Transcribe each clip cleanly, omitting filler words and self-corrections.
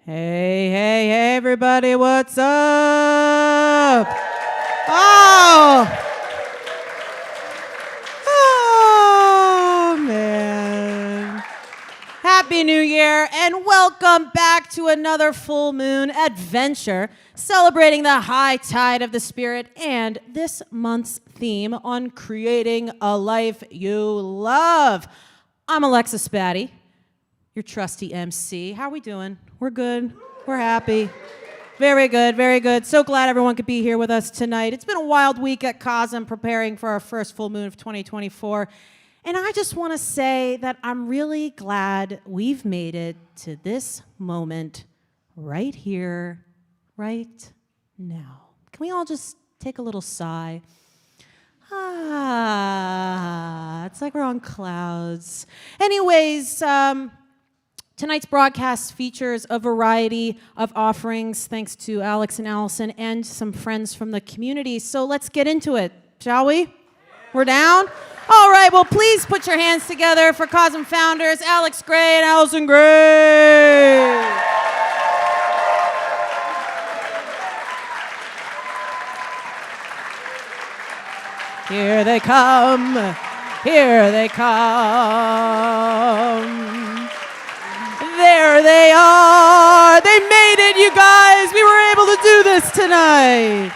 Hey, everybody, what's up? Oh, man. Happy New Year, and welcome back to another full moon adventure, celebrating the high tide of the spirit and this month's theme on creating a life you love. I'm Alexa Spatty, your trusty MC. How are we doing? We're good. We're happy. Very good, very good. So glad everyone could be here with us tonight. It's been a wild week at CoSM preparing for our first full moon of 2024. And I just want to say that I'm really glad we've made it to this moment right here, right now. Can we all just take a little sigh? It's like we're on clouds. Anyways, tonight's broadcast features a variety of offerings thanks to Alex and Allyson and some friends from the community. So let's get into it, shall we? Yeah. We're down? All right, well, please put your hands together for CoSM founders Alex Gray and Allyson Gray. Here they come. Here they come. There they are. They made it, you guys. We were able to do this tonight.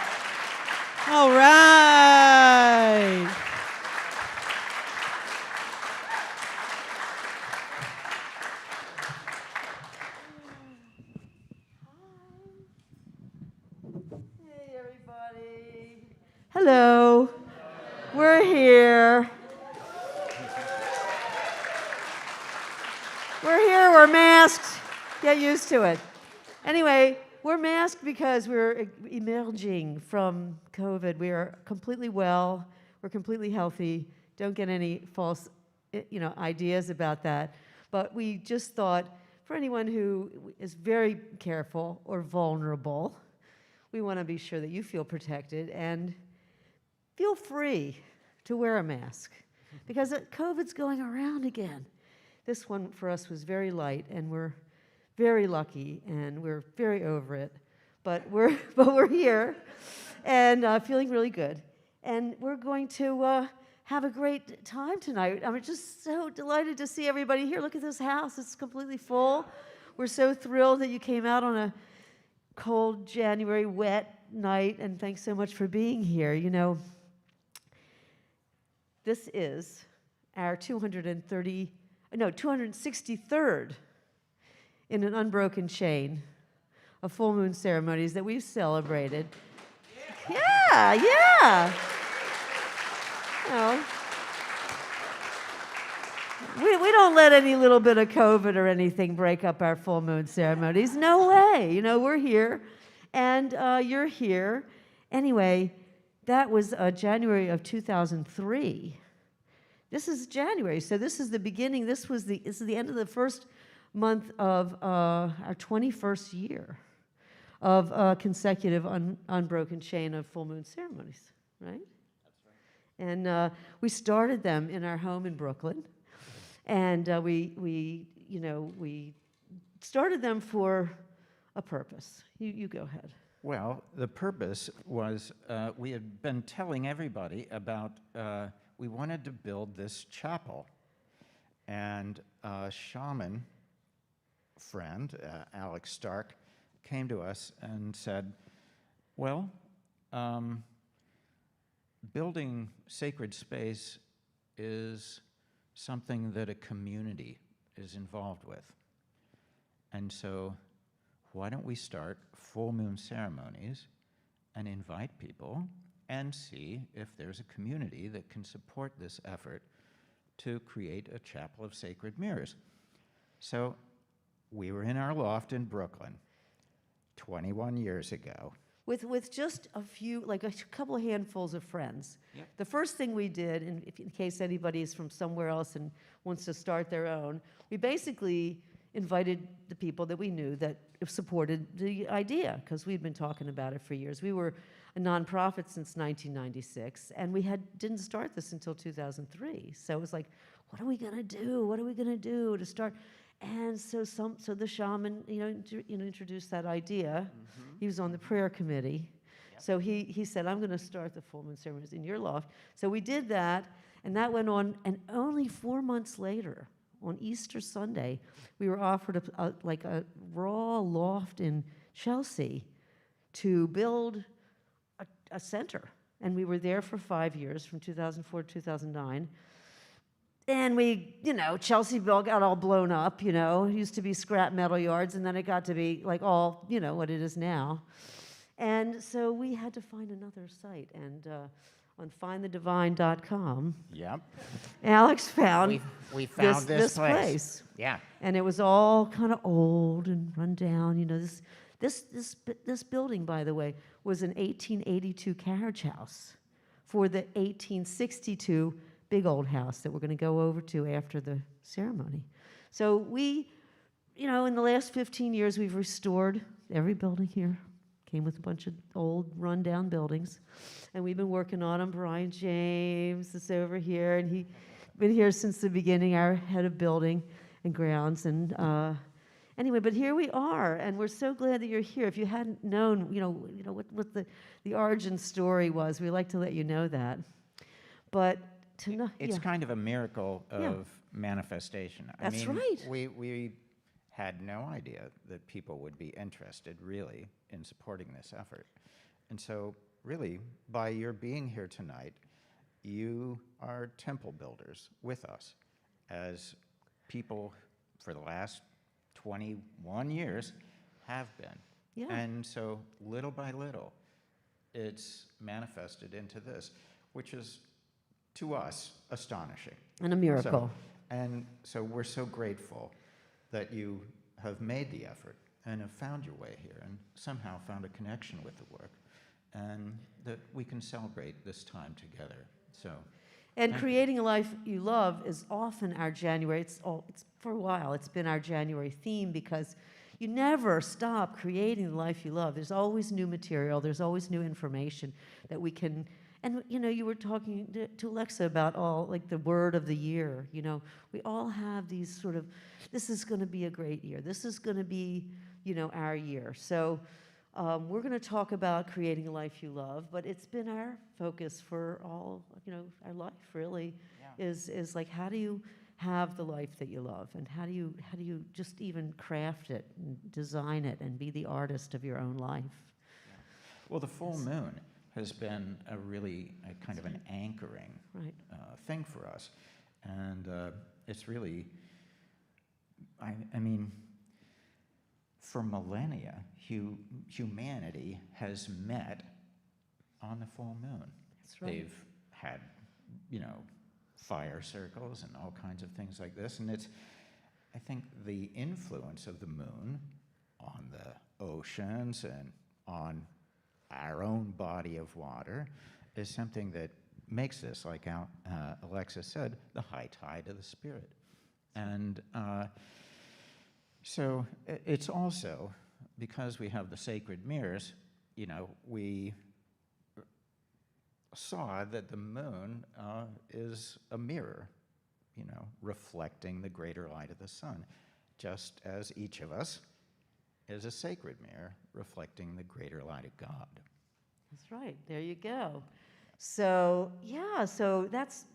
All right. Hey, everybody. Hello. We're here. We're here, we're masked. Get used to it. Anyway, we're masked because we're emerging from COVID. We are completely well. We're completely healthy. Don't get any false, ideas about that. But we just thought, for anyone who is very careful or vulnerable, we want to be sure that you feel protected and feel free to wear a mask because COVID's going around again. This one for us was very light, and we're very lucky, and we're very over it. But we're here, and feeling really good. And we're going to have a great time tonight. I'm just so delighted to see everybody here. Look at this house; it's completely full. We're so thrilled that you came out on a cold January wet night, and thanks so much for being here. This is our 263rd in an unbroken chain of full moon ceremonies that we've celebrated. Yeah. We don't let any little bit of COVID or anything break up our full moon ceremonies. No way. We're here, and you're here. Anyway, that was January of 2003. This is January, so this is the beginning. This is the end of the first month of our 21st year of consecutive unbroken chain of full moon ceremonies, right? That's right. And we started them in our home in Brooklyn, and we started them for a purpose. You go ahead. Well, the purpose was we had been telling everybody about. We wanted to build this chapel, and a shaman friend, Alex Stark, came to us and said, well, building sacred space is something that a community is involved with. And so why don't we start full moon ceremonies and invite people and see if there's a community that can support this effort to create a chapel of sacred mirrors. So we were in our loft in Brooklyn 21 years ago. With just a few, like a couple of handfuls of friends. Yep. The first thing we did, and if, in case anybody is from somewhere else and wants to start their own, we basically invited the people that we knew that supported the idea, because we'd been talking about it for years. We were a nonprofit since 1996, and we didn't start this until 2003. So it was like, what are we gonna do? What are we gonna do to start? And so the shaman, introduced that idea. He was on the prayer committee. Yep. So he said, I'm going to start the full moon ceremonies in your loft. So we did that, and that went on. And only 4 months later, on Easter Sunday, we were offered a raw loft in Chelsea to build a center. And we were there for 5 years, from 2004 to 2009. And we, Chelsea got all blown up, it used to be scrap metal yards, and then it got to be like all, what it is now. And so we had to find another site, and on findthedivine.com, Yep. Alex found we found this place. Yeah. And it was all kind of old and run down, This building, by the way, was an 1882 carriage house for the 1862 big old house that we're going to go over to after the ceremony. So we, in the last 15 years, we've restored every building here. Came with a bunch of old, run-down buildings. And we've been working on them. Brian James is over here, and he's been here since the beginning, our head of building and grounds. And anyway, but here we are, and we're so glad that you're here. If you hadn't known, what the origin story was, we'd like to let you know that. But it's kind of a miracle of manifestation. That's right. We had no idea that people would be interested, really, in supporting this effort. And so, really, by your being here tonight, you are temple builders with us, as people for the last 21 years have been. Yeah. And so, little by little, it's manifested into this, which is, to us, astonishing. And a miracle. So we're so grateful that you have made the effort and have found your way here and somehow found a connection with the work, and that we can celebrate this time together. So, and creating a life you love is often our January. It's for a while. It's been our January theme, because you never stop creating the life you love. There's always new material. There's always new information that we can. And, you were talking to Alexa about the word of the year. We all have these sort of, this is going to be a great year. This is going to be, our year. So we're going to talk about creating a life you love, but it's been our focus for all, our life, really, is like, how do you have the life that you love? And how do you just even craft it and design it and be the artist of your own life? Yeah. Well, the full moon has been a kind of an anchoring thing for us. And it's really, I mean, for millennia, humanity has met on the full moon. That's right. They've had, fire circles and all kinds of things like this. And I think the influence of the moon on the oceans and on our own body of water is something that makes this, like Alexa said, the high tide of the spirit. And so it's also, because we have the sacred mirrors, we saw that the moon is a mirror, reflecting the greater light of the sun, just as each of us is a sacred mirror reflecting the greater light of God. That's right. There you go. So so that's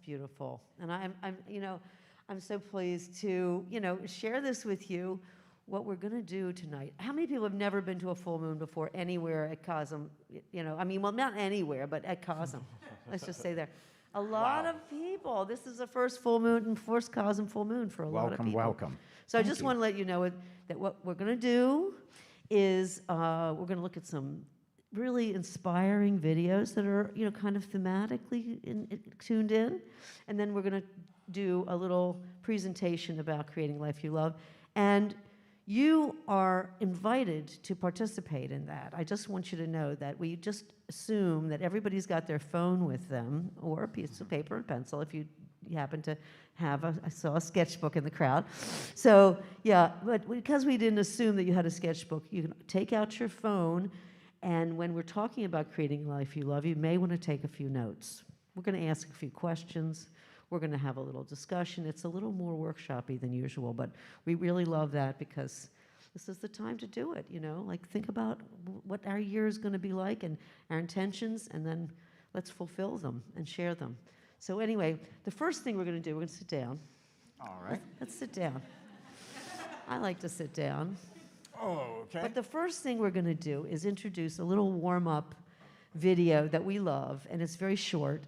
beautiful, and I'm so pleased to share this with you. What we're going to do tonight. How many people have never been to a full moon before anywhere at CoSM? Well, not anywhere, but at CoSM. Let's just say there. A lot of people. This is the first full moon and first CoSM full moon for a lot of people. Welcome. So I just want to let you know that what we're going to do is we're going to look at some really inspiring videos that are, kind of thematically tuned in. And then we're going to do a little presentation about creating life you love. And you are invited to participate in that. I just want you to know that we just assume that everybody's got their phone with them, or a piece of paper and pencil if you happen to have I saw a sketchbook in the crowd. So yeah, but because we didn't assume that you had a sketchbook, you can take out your phone, and when we're talking about creating life you love, you may want to take a few notes. We're going to ask a few questions. We're going to have a little discussion. It's a little more workshop-y than usual, but we really love that because this is the time to do it, like think about what our year is going to be like and our intentions, and then let's fulfill them and share them. So anyway, the first thing we're going to do, we're going to sit down. All right. Let's sit down. I like to sit down. Oh, okay. But the first thing we're going to do is introduce a little warm-up video that we love, and it's very short.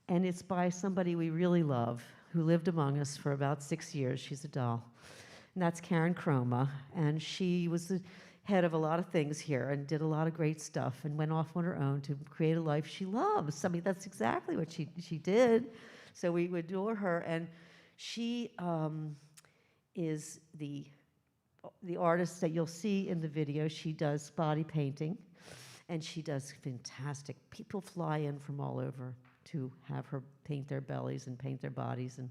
And it's by somebody we really love who lived among us for about 6 years. She's a doll. And that's Karen Chroma. And she was the head of a lot of things here and did a lot of great stuff and went off on her own to create a life she loves. I mean, that's exactly what she did. So we adore her. And she is the artist that you'll see in the video. She does body painting. And she does fantastic. People fly in from all over to have her paint their bellies and paint their bodies, and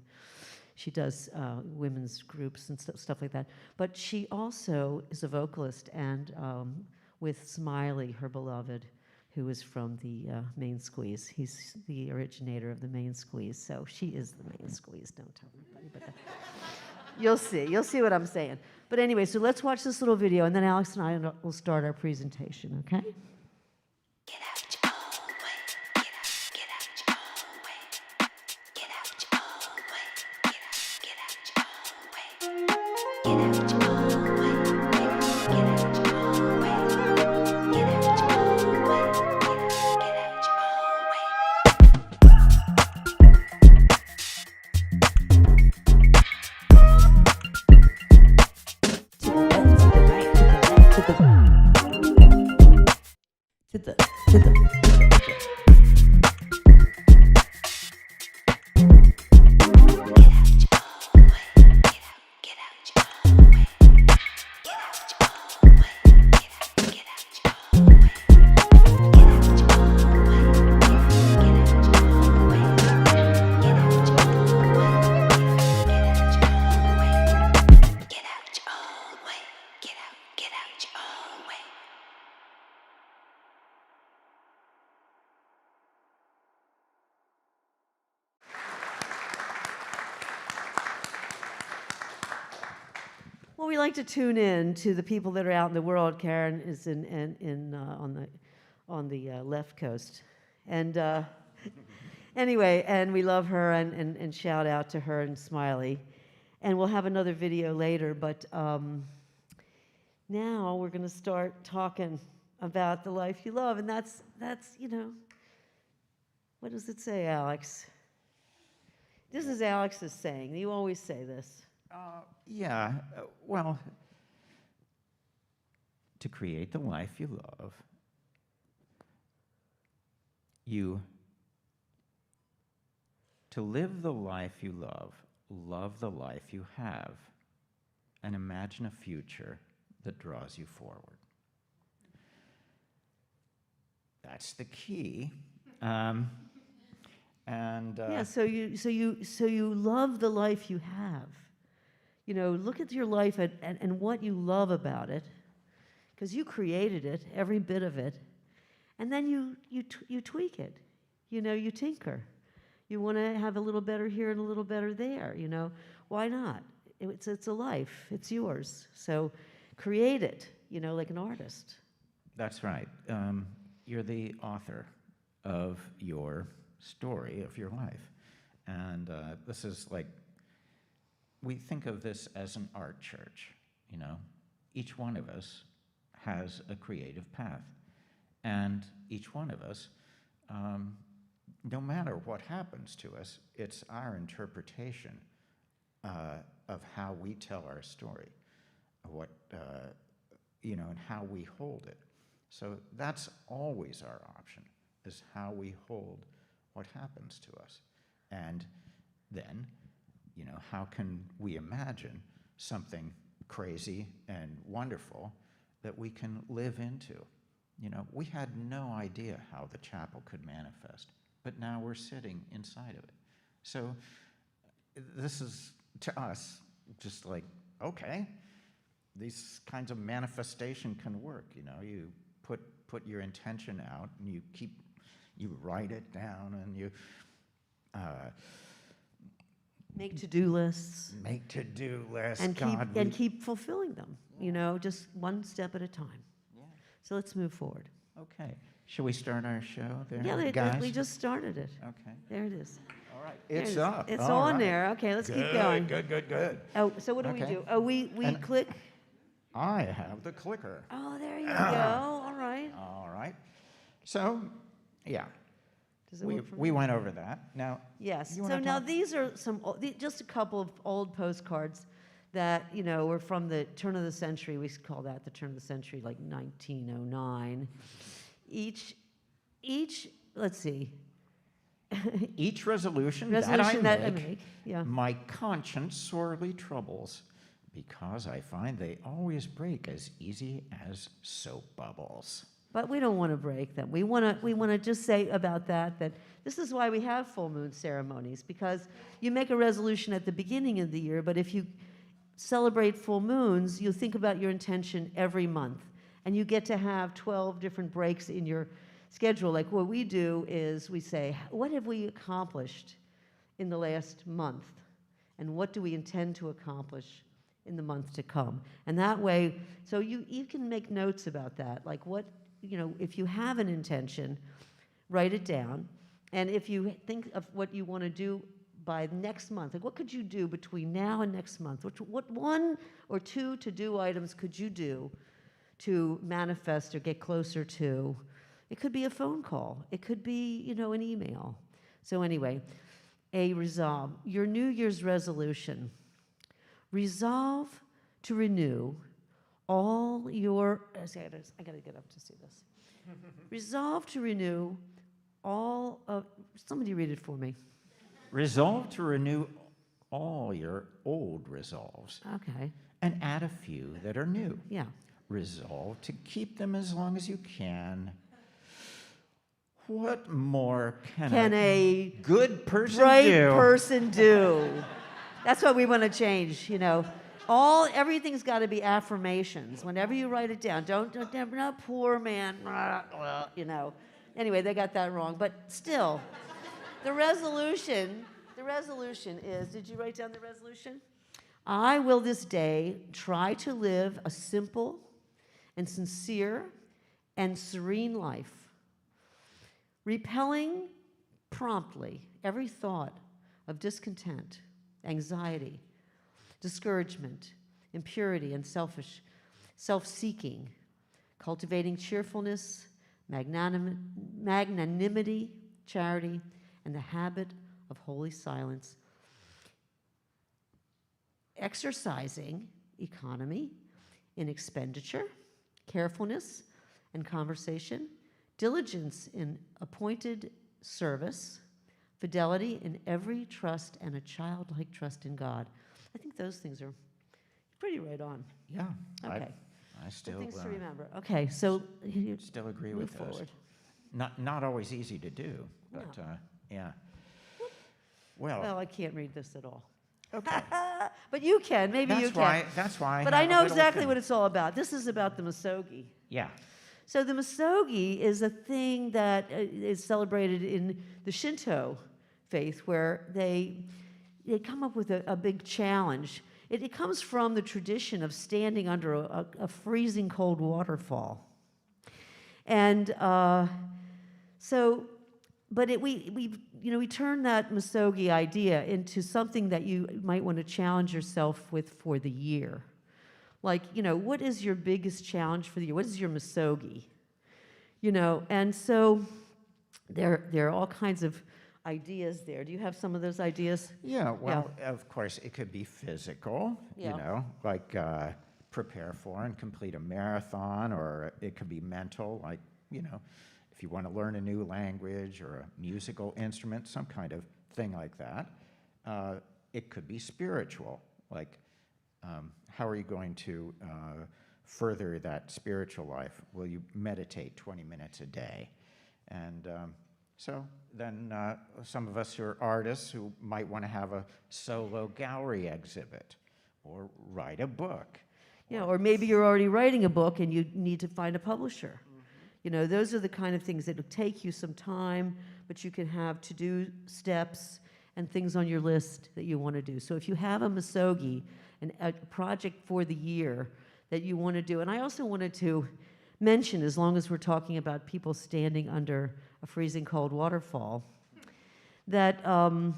she does women's groups and stuff like that. But she also is a vocalist, and with Smiley, her beloved, who is from the Main Squeeze. He's the originator of the Main Squeeze, so she is the Main Squeeze. Don't tell anybody, but you'll see what I'm saying. But anyway, so let's watch this little video, and then Alex and I will start our presentation, okay? Well, we like to tune in to the people that are out in the world. Karen is on the left coast, and anyway, and we love her and shout out to her and Smiley, and we'll have another video later. But now we're going to start talking about the life you love, and that's what does it say, Alex? This is Alex's saying. You always say this. Yeah, well, to create the life you love, to live the life you love the life you have, and imagine a future that draws you forward. That's the key. Yeah, so you love the life you have. Look at your life and what you love about it, because you created it, every bit of it, and then you tweak it. You tinker. You want to have a little better here and a little better there. Why not? It's a life. It's yours. So create it. Like an artist. That's right. You're the author of your story, of your life, and this is like. We think of this as an art church, Each one of us has a creative path. And each one of us, no matter what happens to us, it's our interpretation of how we tell our story, and how we hold it. So that's always our option, is how we hold what happens to us. And then, how can we imagine something crazy and wonderful that we can live into? We had no idea how the chapel could manifest, but now we're sitting inside of it. So this is, to us, just like, okay, these kinds of manifestation can work. You put your intention out, and you write it down, and you Make to-do lists. make to-do lists. And keep fulfilling them, just one step at a time. Yeah. So let's move forward. Okay. Shall we start our show there, Yeah, guys? we just started it. Okay. There it is. All right. There it It's is. up. It's All on right. there. Okay, let's keep Good, going. Good. Oh, so what do we Okay. do? Oh, we And- click. I have the clicker. Oh, there you go. All right. All right. So, yeah, Does it we work for me? we went over that. Now, Yes. you So wanna now talk? these are just a couple of old postcards that, were from the turn of the century. We call that the turn of the century, like 1909. Each, let's see. each resolution Resolution that that I I make, make, yeah. my conscience sorely troubles, because I find they always break as easy as soap bubbles. But we don't want to break them. We want to just say about that this is why we have full moon ceremonies, because you make a resolution at the beginning of the year, but if you celebrate full moons, you think about your intention every month, and you get to have 12 different breaks in your schedule. Like what we do is we say, what have we accomplished in the last month, and what do we intend to accomplish in the month to come? And that way, so you can make notes about that, like what, if you have an intention, write it down. And if you think of what you want to do by next month, like what could you do between now and next month? What one or two to-do items could you do to manifest or get closer to? It could be a phone call. It could be, an email. So anyway, a resolve. Your New Year's resolution. Resolve to renew all your, I gotta get up to see this. Resolve to renew all of, somebody read it for me. Resolve to renew all your old resolves Okay, and add a few that are new. yeah. Resolve to keep them as long as you can. What more Can a good person bright do? person do? That's what we want to change, everything's got to be affirmations. Whenever you write it down, don't no poor man, Anyway, they got that wrong, but still, the resolution is, did you write down the resolution? I will this day try to live a simple and sincere and serene life, repelling promptly every thought of discontent, anxiety, discouragement, impurity, and self-seeking, cultivating cheerfulness, magnanimity, charity, and the habit of holy silence, exercising economy in expenditure, carefulness in conversation, diligence in appointed service, fidelity in every trust, and a childlike trust in God. I think those things are pretty right on. Yeah. Okay. I still Good things to remember. Okay, so you still agree move with those. forward. Not always easy to do, but yeah. Well, I can't read this at all. Okay. But you can. Maybe you can. That's why. But I know exactly what it's all about. This is about the Misogi. Yeah. So the Misogi is a thing that is celebrated in the Shinto faith, where they come up with a big challenge. It comes from the tradition of standing under a freezing cold waterfall. And we turn that Misogi idea into something that you might want to challenge yourself with for the year. Like, what is your biggest challenge for the year? What is your Misogi? And so there are all kinds of ideas there. Do you have some of those ideas? Yeah, well, of course, it could be physical, Yeah. like prepare for and complete a marathon, or it could be mental, like, if you want to learn a new language or a musical instrument, some kind of thing like that. It could be spiritual, like how are you going to further that spiritual life? Will you meditate 20 minutes a day? And so then some of us who are artists who might want to have a solo gallery exhibit or write a book. Yeah, or maybe you're already writing a book and you need to find a publisher. Those are the kind of things that will take you some time, but you can have to-do steps and things on your list that you want to do. So if you have a misogi, a project for the year that you want to do, and I also wanted to mention, as long as we're talking about people standing under a freezing cold waterfall, that, one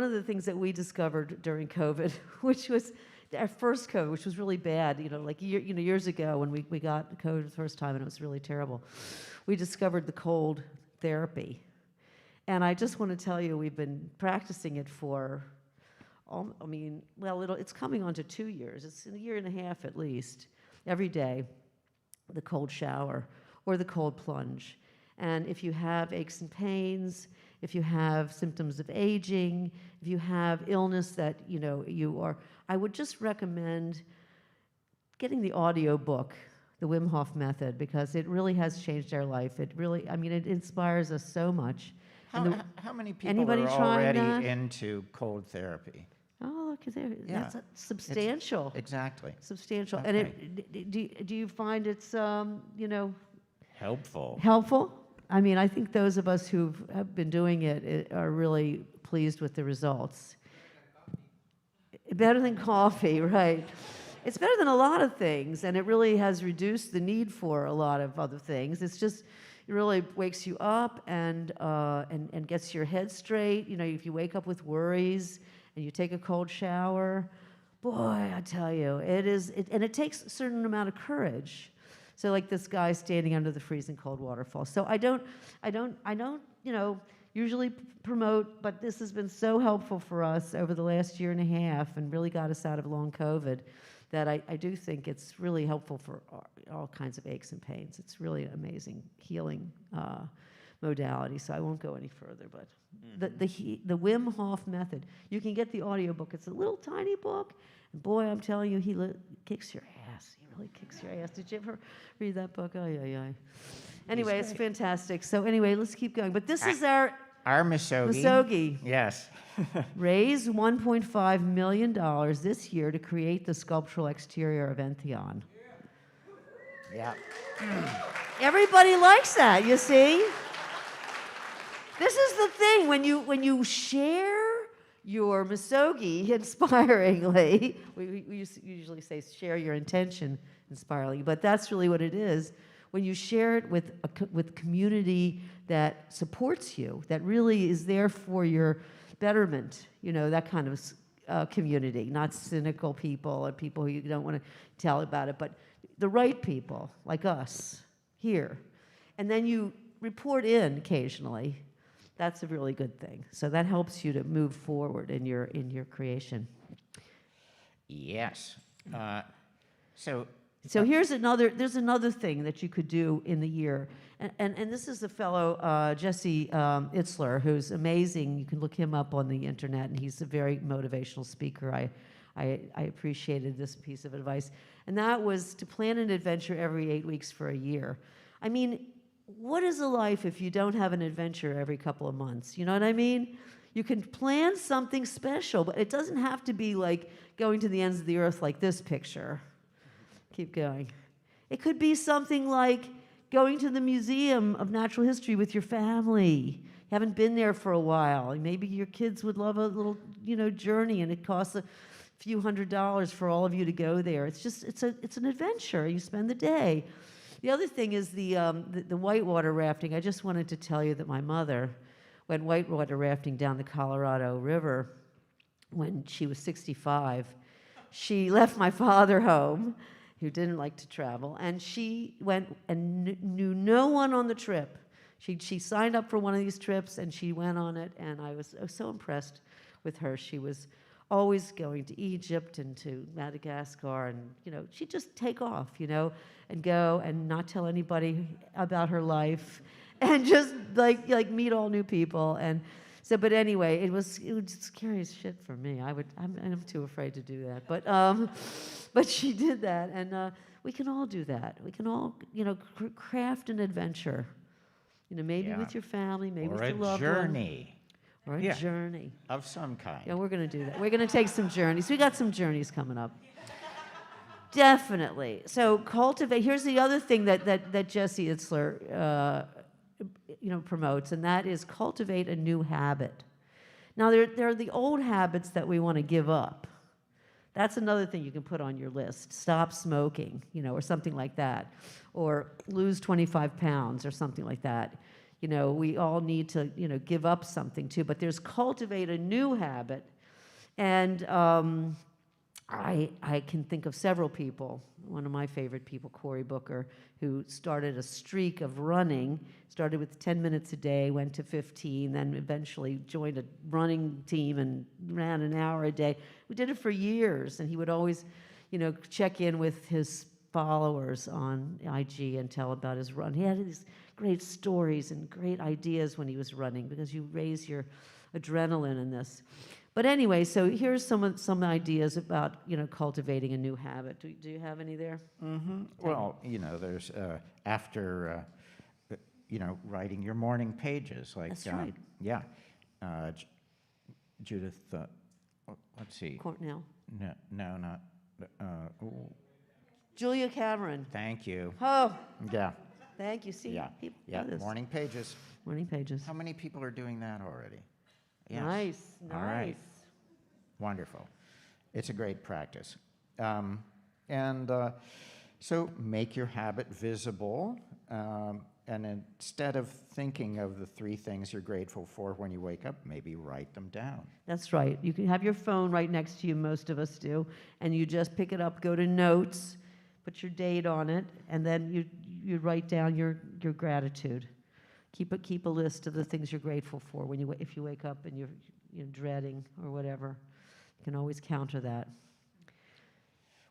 of the things that we discovered during COVID, which was our first COVID, which was really bad, years ago when we got COVID the first time and it was really terrible, we discovered the cold therapy. And I just want to tell you, we've been practicing it for, it's coming on to 2 years. It's a year and a half at least, every day, the cold shower or the cold plunge. And if you have aches and pains, if you have symptoms of aging, if you have illness that, I would just recommend getting the audio book, The Wim Hof Method, because it really has changed our life. It really, it inspires us so much. How many people anybody are trying that? already into cold therapy? Oh, look, there, Yeah. that's substantial. Exactly. Substantial. Okay. And do you find it's, Helpful. helpful? I think those of us who have been doing it are really pleased with the results. Better than coffee, right. It's better than a lot of things, and it really has reduced the need for a lot of other things. It really wakes you up and gets your head straight. If you wake up with worries and you take a cold shower, boy, I tell you, and it takes a certain amount of courage. So like this guy standing under the freezing cold waterfall. So I don't, usually promote, but this has been so helpful for us over the last year and a half and really got us out of long COVID that I do think it's really helpful for all kinds of aches and pains. It's really an amazing healing modality, so I won't go any further, but the Wim Hof Method, you can get the audiobook. It's a little tiny book, and boy, I'm telling you, he kicks your ass. He really kicks your ass. Did you ever read that book? Ay. Anyway, it's fantastic. So anyway, let's keep going. But this is our misogi. Yes. Raise $1.5 million this year to create the sculptural exterior of Entheon. Yeah. Everybody likes that, you see? This is the thing, when you share your misogi inspiringly, we usually say share your intention inspiringly, but that's really what it is. When you share it with community that supports you, that really is there for your betterment, that kind of community, not cynical people or people who you don't want to tell about it, but the right people like us here. And then you report in occasionally. That's a really good thing. So that helps you to move forward in your creation. Yes. So there's another thing that you could do in the year. And this is the fellow, Jesse Itzler, who's amazing. You can look him up on the internet, and he's a very motivational speaker. I appreciated this piece of advice. And that was to plan an adventure every 8 weeks for a year. What is a life if you don't have an adventure every couple of months? You know what I mean? You can plan something special, but it doesn't have to be like going to the ends of the earth like this picture. Keep going. It could be something like going to the Museum of Natural History with your family. You haven't been there for a while. Maybe your kids would love a little, journey, and it costs a few $100s for all of you to go there. It's an adventure. You spend the day. The other thing is the whitewater rafting. I just wanted to tell you that my mother went whitewater rafting down the Colorado River when she was 65. She left my father home, who didn't like to travel, and she went and knew no one on the trip. She signed up for one of these trips, and she went on it, and I was so impressed with her. She was always going to Egypt and to Madagascar, and she'd just take off, and go and not tell anybody about her life, and just like meet all new people. And so, but anyway, it was scary as shit for me. I'm too afraid to do that, but she did that, and we can all do that. We can all craft an adventure, maybe Yeah. with your family, maybe Or with a your loved journey. one, or a Yeah. journey. Of some kind. Yeah, we're going to do that. We're going to take some journeys. We got some journeys coming up. Definitely. So cultivate. Here's the other thing that Jesse Itzler, promotes, and that is cultivate a new habit. Now, there are the old habits that we want to give up. That's another thing you can put on your list. Stop smoking, or something like that, or lose 25 pounds, or something like that. We all need to, give up something too. But there's cultivate a new habit, and I can think of several people. One of my favorite people, Cory Booker, who started a streak of running. Started with 10 minutes a day, went to 15, then eventually joined a running team and ran an hour a day. We did it for years, and he would always, check in with his followers on IG and tell about his run. He had these great stories and great ideas when he was running, because you raise your adrenaline in this. But anyway, so here's some ideas about cultivating a new habit. Do you have any there? Mm-hmm. Well, there's after writing your morning pages, like That's right. Yeah, Judith. Let's see. Cornell. No, not. Oh, Julia Cameron. thank you. Oh, Yeah, thank you. See, yeah, people yeah. do this. Morning pages. Morning pages. How many people are doing that already? Yes. Nice, nice. All right. Wonderful. It's a great practice. So make your habit visible, and instead of thinking of the 3 things you're grateful for when you wake up, maybe write them down. That's right. You can have your phone right next to you, most of us do, and you just pick it up, go to notes, put your date on it, and then you write down your gratitude. Keep a list of the things you're grateful for if you wake up and you're dreading or whatever. You can always counter that.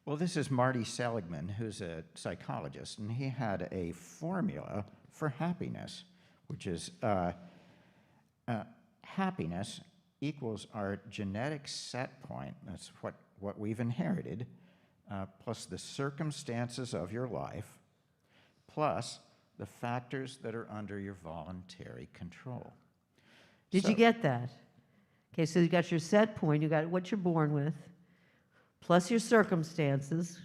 Well, this is Marty Seligman, who's a psychologist, and he had a formula for happiness, which is happiness equals our genetic set point, that's what we've inherited, plus the circumstances of your life, plus the factors that are under your voluntary control. Did you get that? Okay, so you got your set point, you got what you're born with, plus your circumstances,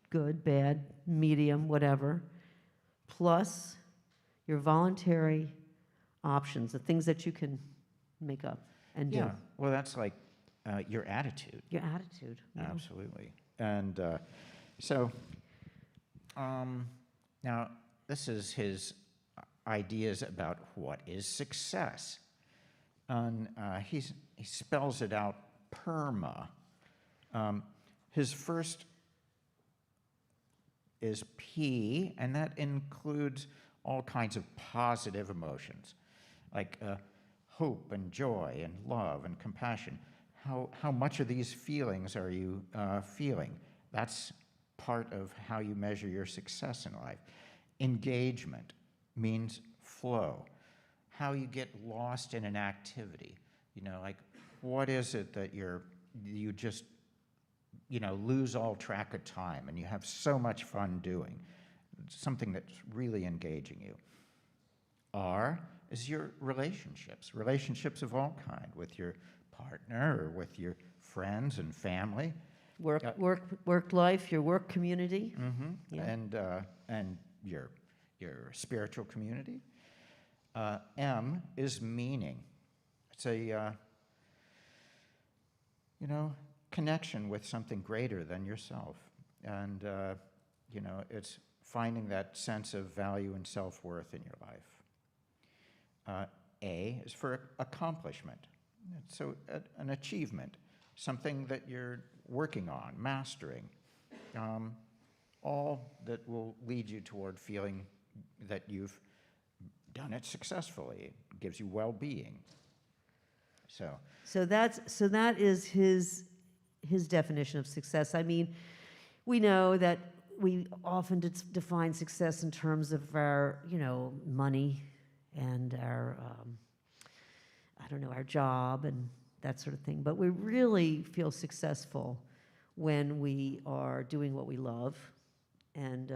good, bad, medium, whatever, plus your voluntary options, the things that you can make up and do. Yeah, well, that's like your attitude. Your attitude. Yeah. Absolutely. And now this is his ideas about what is success. And he spells it out PERMA. His first is P, and that includes all kinds of positive emotions, like hope and joy and love and compassion. How much of these feelings are you feeling? That's part of how you measure your success in life. Engagement means flow. How you get lost in an activity. Like what is it that you just lose all track of time and you have so much fun doing? Something that's really engaging you. R is your relationships of all kind, with your partner or with your friends and family. Work life, your work community. Mm-hmm. Yeah. And your spiritual community. M is meaning. It's a connection with something greater than yourself, and it's finding that sense of value and self-worth in your life. A is for accomplishment. So an achievement, something that you're working on, mastering, all that will lead you toward feeling that you've done it successfully. It gives you well-being. So that is his his definition of success. I mean, we know that we often define success in terms of our, money and our, I don't know, our job and that sort of thing. But we really feel successful when we are doing what we love, and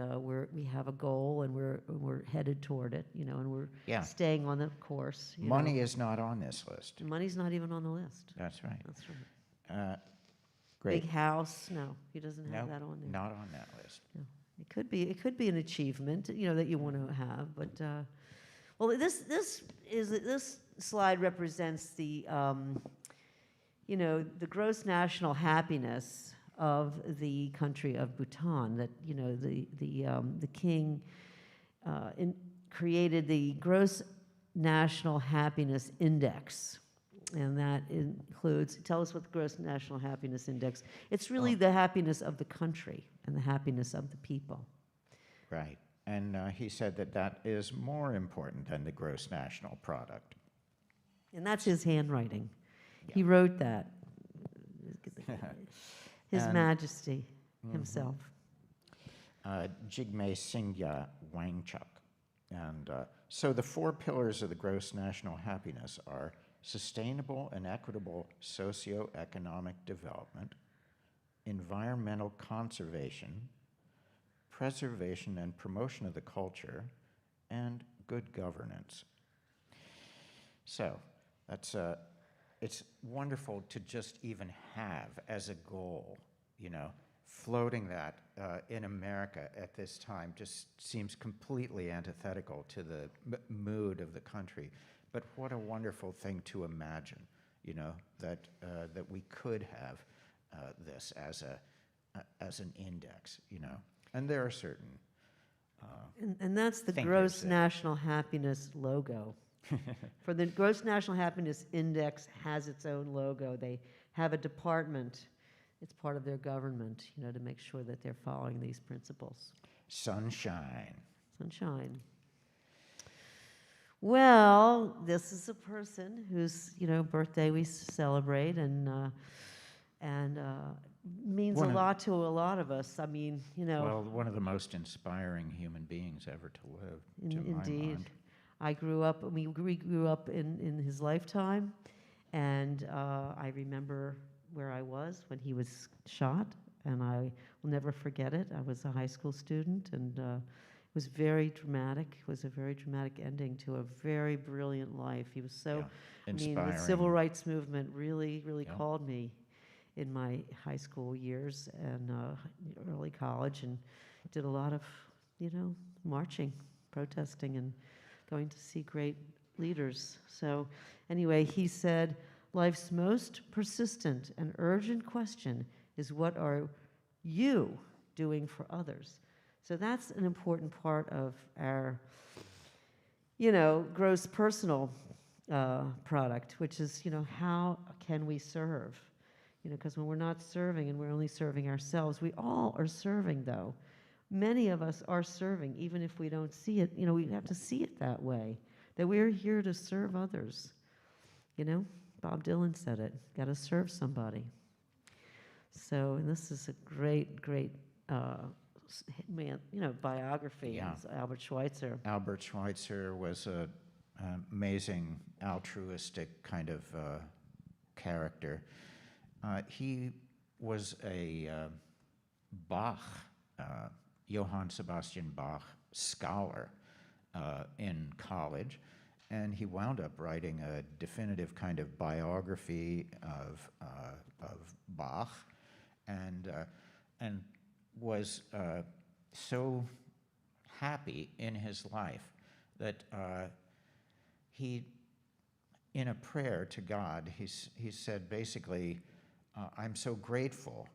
we have a goal, and we're headed toward it, and we're Yeah. staying on the course. Money is not on this list. Money's not even on the list. That's right. That's right. Great. Big house, no, he doesn't have Nope, that on there. not on that list. No. It could be an achievement, that you want to have, but well, this slide represents the the gross national happiness of the country of Bhutan. That the king created the gross national happiness index. And that includes, tell us what the gross national happiness index, it's really the happiness of the country and the happiness of the people. Right. And he said that is more important than the gross national product. And that's his handwriting. Yeah. He wrote that. His And- Majesty himself. Jigme Singya Wangchuk. And so the 4 pillars of the gross national happiness are sustainable and equitable socioeconomic development, environmental conservation, preservation and promotion of the culture, and good governance. So that's it's wonderful to just even have as a goal, floating that in America at this time just seems completely antithetical to the mood of the country. But what a wonderful thing to imagine, that we could have this as an index, And there are certain And that's the thinkers gross that- national happiness logo. For the gross national happiness index has its own logo. They have a department. It's part of their government, to make sure that they're following these principles. sunshine. Sunshine. Well, this is a person whose, birthday we celebrate, and means a One of- lot to a lot of us. I mean, Well, one of the most inspiring human beings ever to live, to my indeed. mind. We grew up in his lifetime, and I remember where I was when he was shot, and I will never forget it. I was a high school student, and it was very dramatic. It was a very dramatic ending to a very brilliant life. He was so, Yeah, the inspiring. civil rights movement really Yeah. called me in my high school years and early college, and did a lot of, marching, protesting, and going to see great leaders. So anyway, he said, life's most persistent and urgent question is, what are you doing for others? So that's an important part of our, gross personal product, which is, how can we serve? Because when we're not serving and we're only serving ourselves, we all are serving, though. Many of us are serving, even if we don't see it. We have to see it that way, that we're here to serve others. Bob Dylan said it, got to serve somebody. So, and this is a great, great biography. Yeah. It's Albert Schweitzer. Albert Schweitzer was an amazing, altruistic kind of character. He was a Bach, Johann Sebastian Bach scholar in college, and he wound up writing a definitive kind of biography of Bach, and was so happy in his life that he, in a prayer to God, he said basically, I'm so grateful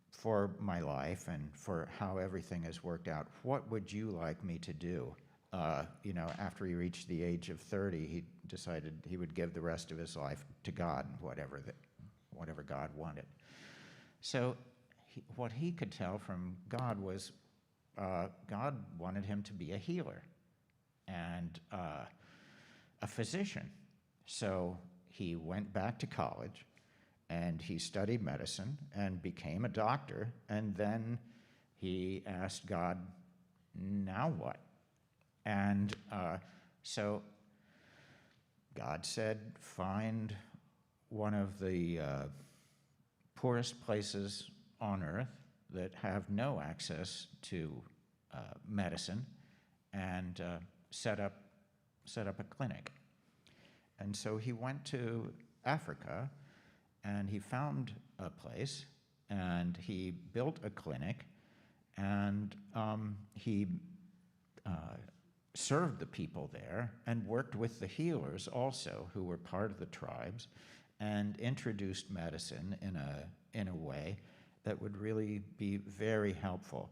for my life and for how everything has worked out. What would you like me to do? After he reached the age of 30, he decided he would give the rest of his life to God, whatever God wanted. So what he could tell from God was God wanted him to be a healer and a physician. So he went back to college and he studied medicine and became a doctor, and then he asked God, now what? And so God said, find one of the poorest places on earth that have no access to medicine, and set up a clinic. And so he went to Africa, and he found a place, and he built a clinic, and he served the people there and worked with the healers also, who were part of the tribes, and introduced medicine in a way that would really be very helpful.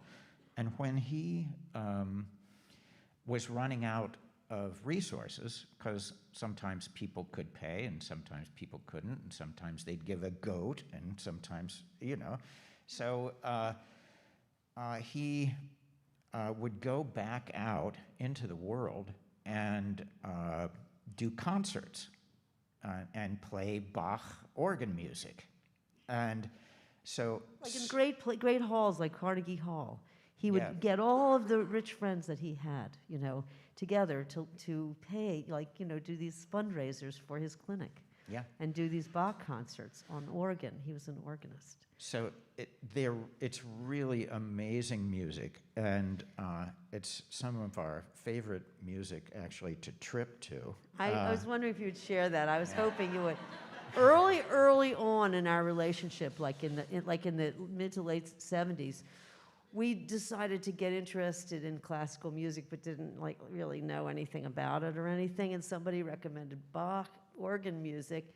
And when he was running out of resources, because sometimes people could pay and sometimes people couldn't, and sometimes they'd give a goat, and sometimes, so he would go back out into the world and do concerts and play Bach organ music. And so... Like in great halls like Carnegie Hall. He would Yeah. get all of the rich friends that he had, together to pay, do these fundraisers for his clinic. Yeah. And do these Bach concerts on organ. He was an organist. So it's really amazing music, and it's some of our favorite music, actually, to trip to. I was wondering if you would share that. I was hoping you would. Early on in our relationship, like in the mid to late 70s, we decided to get interested in classical music, but didn't really know anything about it or anything. And somebody recommended Bach organ music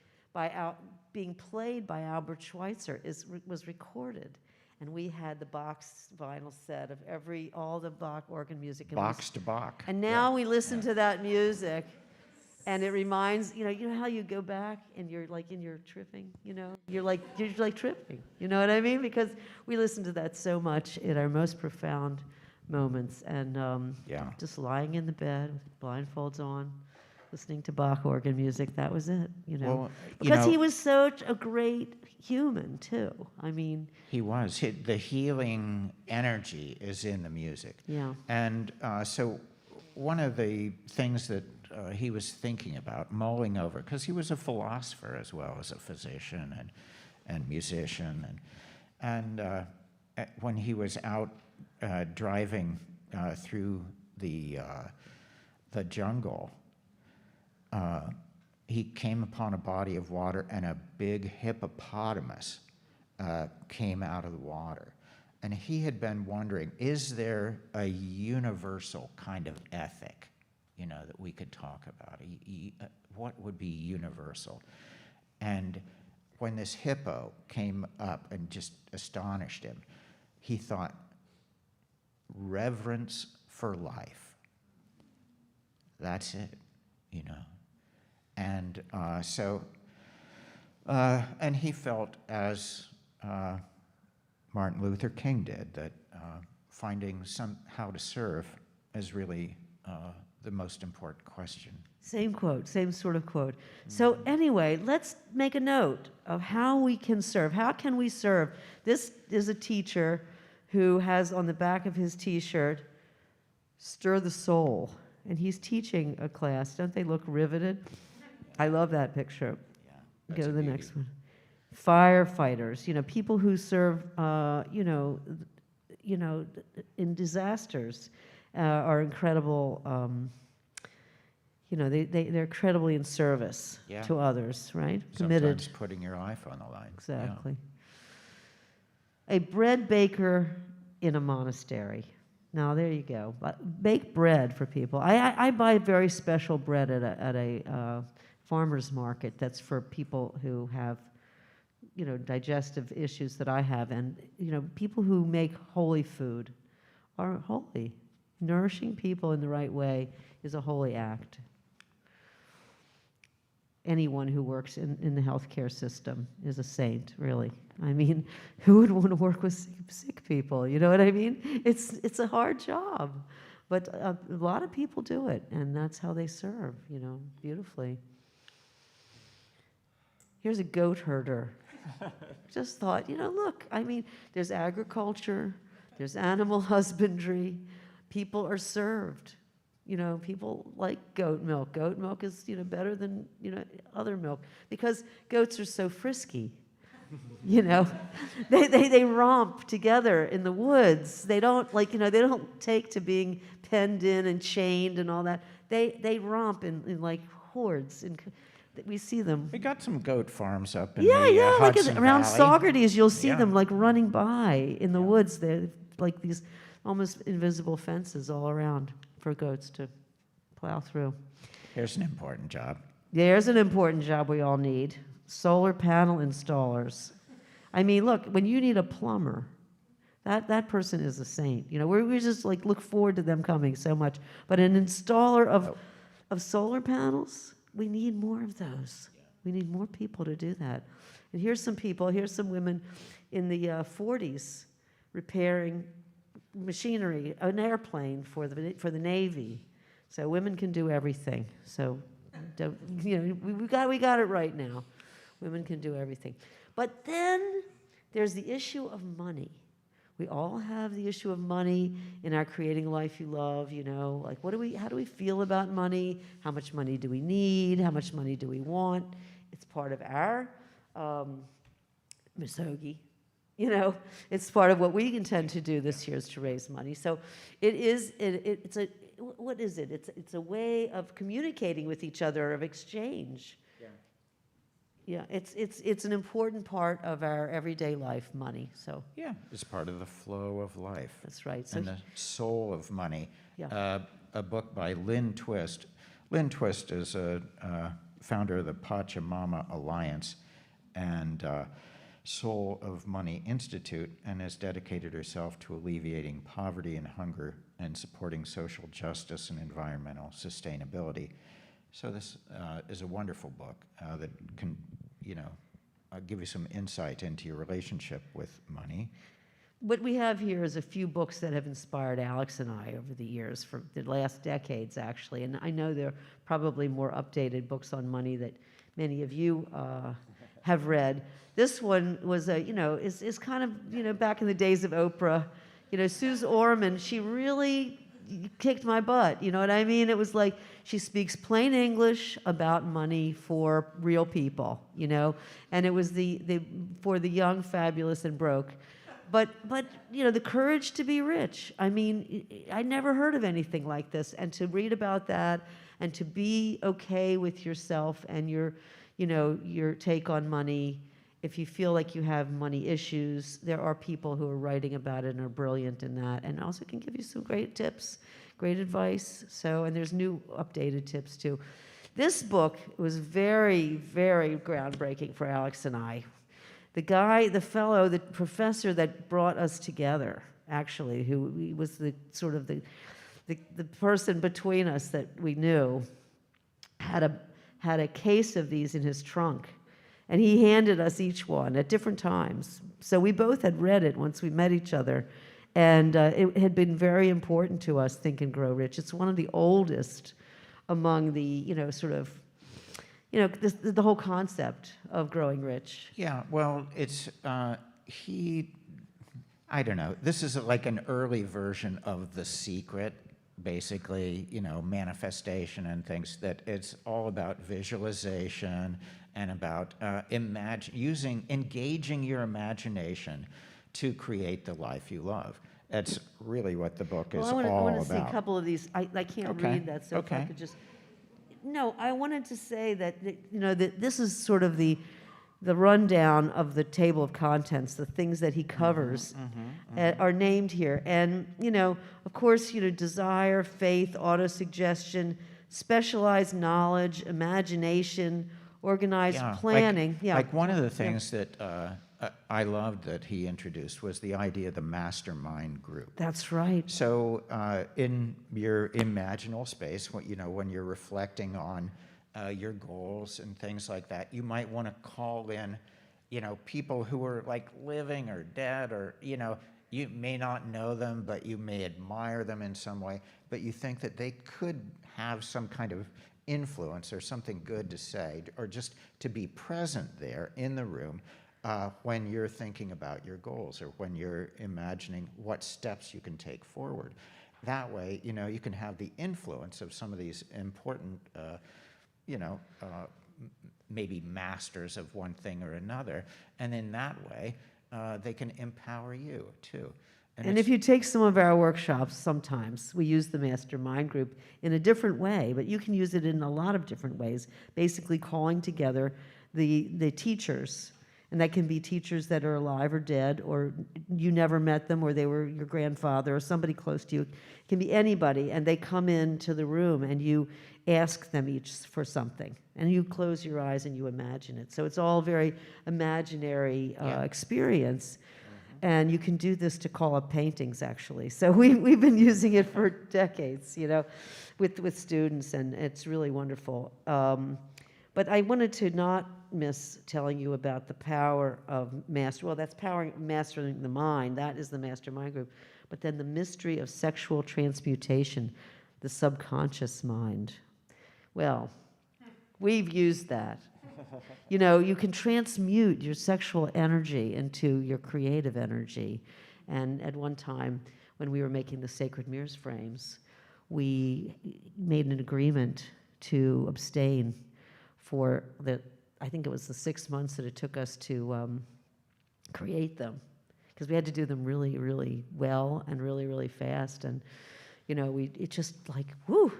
being played by Albert Schweitzer was recorded. And we had the box vinyl set of all the Bach organ music. Box to Bach. And now we listen to that music, and it reminds, you know how you go back and you're tripping, you're like tripping, you know what I mean? Because we listen to that so much in our most profound moments, and just lying in the bed with blindfolds on, listening to Bach organ music, that was it, Well, because he was such a great human too. I mean, he was. The healing energy is in the music. Yeah. And so one of the things that he was thinking about, mulling over, because he was a philosopher as well as a physician and musician, and when he was out driving through the jungle, he came upon a body of water, and a big hippopotamus came out of the water. And he had been wondering, is there a universal kind of ethic, that we could talk about? What would be universal? And when this hippo came up and just astonished him, he thought, reverence for life. That's it, And and he felt, as Martin Luther King did, that finding how to serve is really the most important question. Same quote, same sort of quote. So anyway, let's make a note of how we can serve. How can we serve? This is a teacher who has on the back of his T-shirt, "Stir the Soul," and he's teaching a class. Don't they look riveted? I love that picture. Yeah, Go to the next one. Firefighters, people who serve, in disasters, are incredible. They're incredibly in service to others, right? Committed. Sometimes putting your life on the line. Exactly. Yeah. A bread baker in a monastery. Now there you go. Bake bread for people. I buy very special bread at a farmer's market that's for people who have, digestive issues that I have, and people who make holy food are holy. Nourishing people in the right way is a holy act. Anyone who works in the healthcare system is a saint, really. I mean, who would want to work with sick people? You know what I mean? It's a hard job, but a lot of people do it, and that's how they serve, beautifully. Here's a goat herder. Just thought, look, I mean, there's agriculture, there's animal husbandry, people are served. People like goat milk. Goat milk is, better than, other milk because goats are so frisky. They romp together in the woods. They don't they don't take to being penned in and chained and all that. They romp in like hordes. We see them. We got some goat farms up in Yeah, the yeah, like Hudson around Valley. Saugerties, you'll see Yeah. them like running by in the woods. They're like these almost invisible fences all around for goats to plow through. Here's an important job. There's an important job we all need. Solar panel installers. I mean, look, when you need a plumber, that person is a saint. We just like look forward to them coming so much. But an installer of solar panels, we need more of those. We need more people to do that. And here's some women in the 40s repairing machinery, an airplane for the Navy. So women can do everything. So we got it right now. Women can do everything. But then there's the issue of money. We all have the issue of money in our creating life you love, like how do we feel about money? How much money do we need? How much money do we want? It's part of our misogi. It's part of what we intend to do this year is to raise money. So it's a way of communicating with each other, of exchange. Yeah, it's an important part of our everyday life, money. So Yeah, it's part of the flow of life. that's right. So And the soul of money. Yeah. A book by Lynn Twist. Lynn Twist is a founder of the Pachamama Alliance and Soul of Money Institute, and has dedicated herself to alleviating poverty and hunger and supporting social justice and environmental sustainability. So this is a wonderful book that can, give you some insight into your relationship with money. what we have here is a few books that have inspired Alex and I over the years, for the last decades, actually. And I know there are probably more updated books on money that many of you have read. This one was is kind of, back in the days of Oprah. Suze Orman, she really kicked my butt, you know what I mean? It was like she speaks plain English about money for real people, and it was for the young, fabulous, and broke. But the courage to be rich. I mean, I never heard of anything like this, and to read about that, and to be okay with yourself and your take on money. If you feel like you have money issues, there are people who are writing about it and are brilliant in that, and also can give you some great tips, great advice. So, and there's new updated tips too. This book was very, very groundbreaking for Alex and I. The professor that brought us together, actually, who was the sort of the person between us that we knew, had a case of these in his trunk. And he handed us each one at different times. So we both had read it once we met each other. And it had been very important to us, Think and Grow Rich. It's one of the oldest among the, the whole concept of growing rich. Yeah, well, it's, I don't know, this is like an early version of The Secret, basically, manifestation and things, that it's all about visualization and about engaging your imagination to create the life you love. That's really what the book is all about. I want to see a couple of these. I can't read that, so if I could just... No, I wanted to say that, that this is sort of the rundown of the table of contents, the things that he covers are named here. And, of course, desire, faith, autosuggestion, specialized knowledge, imagination, organized planning. Like one of the things that I loved that he introduced was the idea of the mastermind group. That's right. So in your imaginal space, when you're reflecting on your goals and things like that, you might want to call in, people who are like living or dead, or, you may not know them, but you may admire them in some way, but you think that they could have some kind of influence or something good to say, or just to be present there in the room. when you're thinking about your goals or when you're imagining what steps you can take forward. That way, you can have the influence of some of these important, maybe masters of one thing or another, and in that way, they can empower you too. And if you take some of our workshops, sometimes we use the mastermind group in a different way, but you can use it in a lot of different ways, basically calling together the teachers. And that can be teachers that are alive or dead, or you never met them, or they were your grandfather, or somebody close to you. It can be anybody, and they come into the room, and you ask them each for something. And you close your eyes and you imagine it. So it's all very imaginary experience. And you can do this to call up paintings, actually. So we've been using it for decades, with students, and it's really wonderful. But I wanted to not miss telling you about the power of mastering the mind. That is the mastermind group. But then the mystery of sexual transmutation, the subconscious mind. Well, we've used that. You can transmute your sexual energy into your creative energy. And at one time, when we were making the sacred mirrors frames, we made an agreement to abstain for I think it was the 6 months that it took us to create them, because we had to do them really, really well and really, really fast. And it just like, whoo,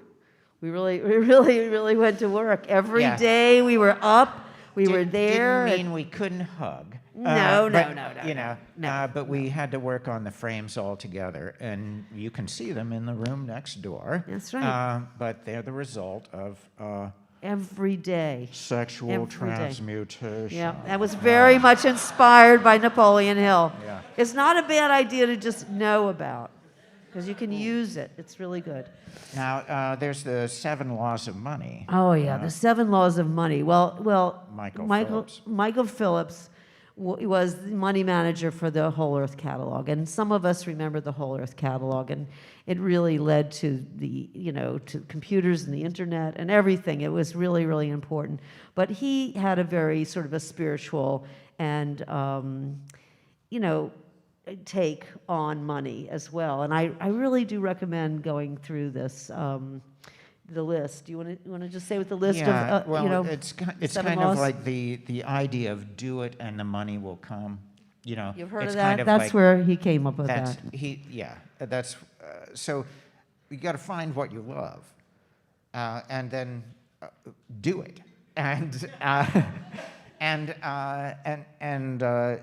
we really went to work every day. We were up, we were there. Didn't mean we couldn't hug. No. But we had to work on the frames all together, and you can see them in the room next door. That's right. But they're the result of every day. Sexual transmutation. Yeah, that was very much inspired by Napoleon Hill. Yeah. It's not a bad idea to just know about, because you can use it. It's really good. Now, there's the 7 laws of money. Oh, yeah, the 7 laws of money. Well, Michael Phillips was the money manager for the Whole Earth Catalog, and some of us remember the Whole Earth Catalog, and it really led to to computers and the internet and everything. It was really, really important. But he had a very sort of a spiritual and take on money as well. And I really do recommend going through this. The list. Do you want to just say what the list of it's kind of like the idea of do it and the money will come. You've heard it's of that. Kind of that's like, where he came up with that. That's so you got to find what you love, and then do it, and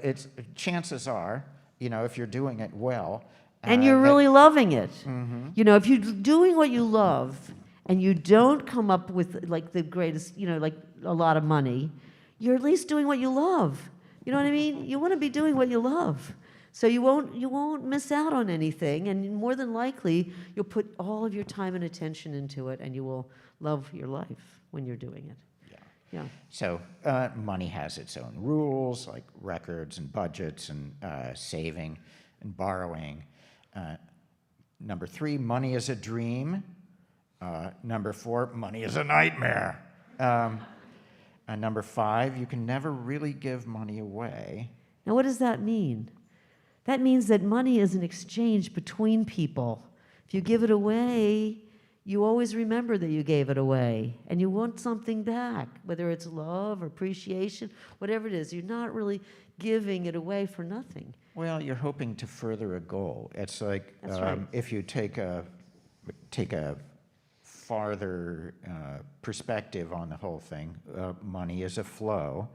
it's chances are if you're doing it well. And you're really loving it. Mm-hmm. If you're doing what you love, and you don't come up with like the greatest, like a lot of money, you're at least doing what you love. You know what I mean? You want to be doing what you love. So you won't miss out on anything, and more than likely, you'll put all of your time and attention into it, and you will love your life when you're doing it. Yeah. So money has its own rules, like records and budgets and saving and borrowing. Number 3, money is a dream. Number 4, money is a nightmare. And number 5, you can never really give money away. Now, what does that mean? That means that money is an exchange between people. If you give it away, you always remember that you gave it away, and you want something back, whether it's love or appreciation, whatever it is. You're not really giving it away for nothing. Well, you're hoping to further a goal. It's like right. If you take a farther perspective on the whole thing, money is a flow,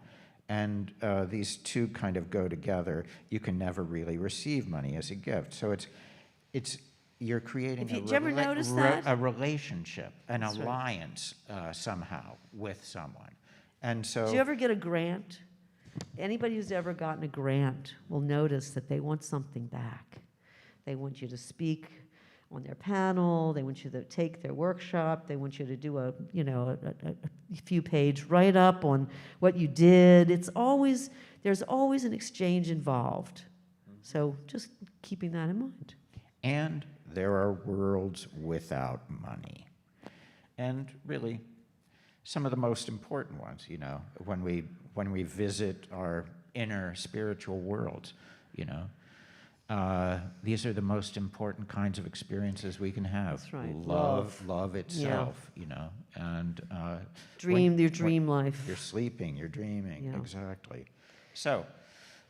and these two kind of go together. You can never really receive money as a gift, so you're creating a relationship, an That's alliance somehow with someone, and so. Did you ever get a grant? Anybody who's ever gotten a grant will notice that they want something back. They want you to speak on their panel. They want you to take their workshop. They want you to do a few-page write-up on what you did. There's always an exchange involved. So just keeping that in mind. And there are worlds without money. And really, some of the most important ones, when we visit our inner spiritual worlds, you know. These are the most important kinds of experiences we can have. That's right. Love itself, you know, and Your dream life. You're sleeping, you're dreaming, Yeah. exactly. So,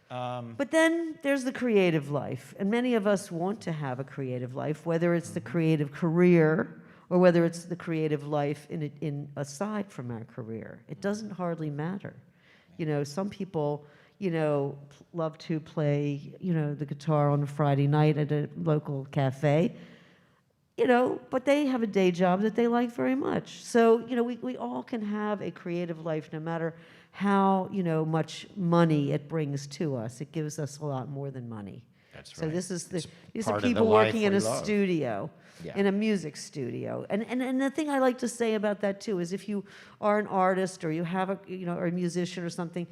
But then there's the creative life, and many of us want to have a creative life, whether it's the creative career or whether it's the creative life in aside from our career. It doesn't hardly matter. You know, some people, you know, love to play, you know, the guitar on a Friday night at a local cafe, you know, but they have a day job that they like very much. So, you know, we all can have a creative life no matter how, you know, much money it brings to us. It gives us a lot more than money. that's So right. this is It's these part are of the people life working in we a love. studio, Yeah. in a music studio. And the thing I like to say about that too is if you are an artist or you have a, you know, or a musician or something,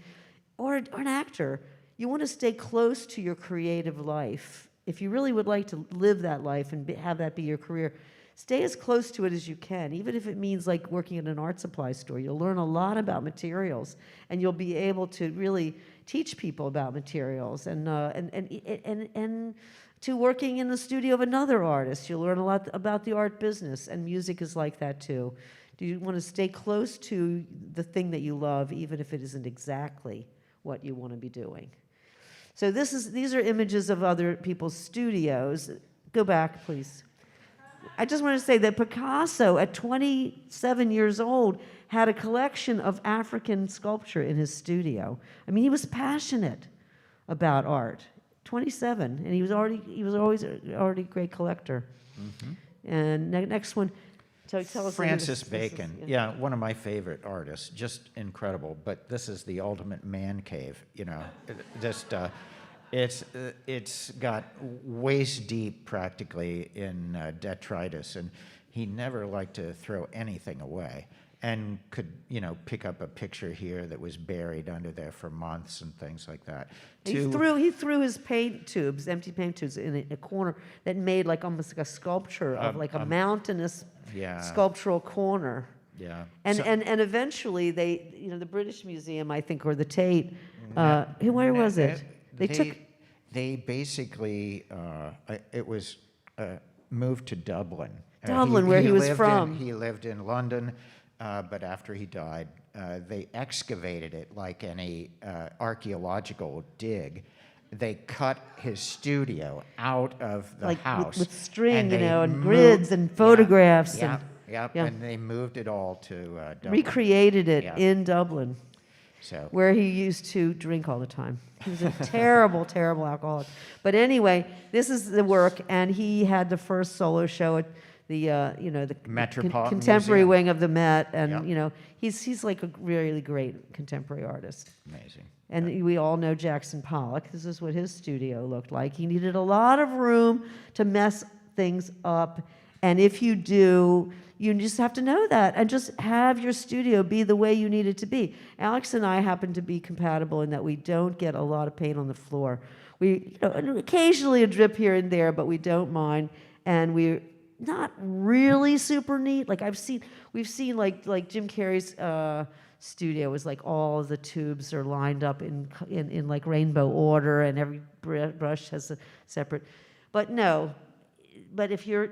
or an actor, you want to stay close to your creative life. If you really would like to live that life and have that be your career, stay as close to it as you can, even if it means like working at an art supply store. You'll learn a lot about materials, and you'll be able to really teach people about materials, and to working in the studio of another artist. You'll learn a lot about the art business, and music is like that too. Do you want to stay close to the thing that you love, even if it isn't exactly what you want to be doing? So these are images of other people's studios. Go back, please. I just want to say that Picasso, at 27 years old, had a collection of African sculpture in his studio. I mean, he was passionate about art. 27, and he was always already a great collector. And next one, tell us. who Francis this is. Bacon, yeah, one of my favorite artists, just incredible. But this is the ultimate man cave, you know. It's got waist deep practically in detritus, and he never liked to throw anything away, and could, you know, pick up a picture here that was buried under there for months and things like that. He threw his paint tubes, empty paint tubes, in a corner that made like almost like a sculpture of like a mountainous sculptural corner. Yeah. And eventually they, you know, the British Museum, I think, or the Tate, where was it? They basically, it was moved to Dublin. Dublin, where he was from. He lived in London, but after he died, they excavated it like any archaeological dig. They cut his studio out of the house. With string, you know, and moved, grids and photographs. And they moved it all to Dublin. Recreated it in Dublin. So, where he used to drink all the time. He was a terrible, terrible alcoholic. But anyway, this is the work, and he had the first solo show at the the Metropolitan contemporary Museum. wing of the Met, and Yep. you know he's like a really great contemporary artist. amazing. And we all know Jackson Pollock. This is what his studio looked like. He needed a lot of room to mess things up, and if you do, you just have to know that and just have your studio be the way you need it to be. Alex and I happen to be compatible in that we don't get a lot of paint on the floor. We, you know, occasionally a drip here and there, but we don't mind. And we're not really super neat. Like we've seen like Jim Carrey's studio is like all of the tubes are lined up in like rainbow order, and every brush has a separate. But no. But if you're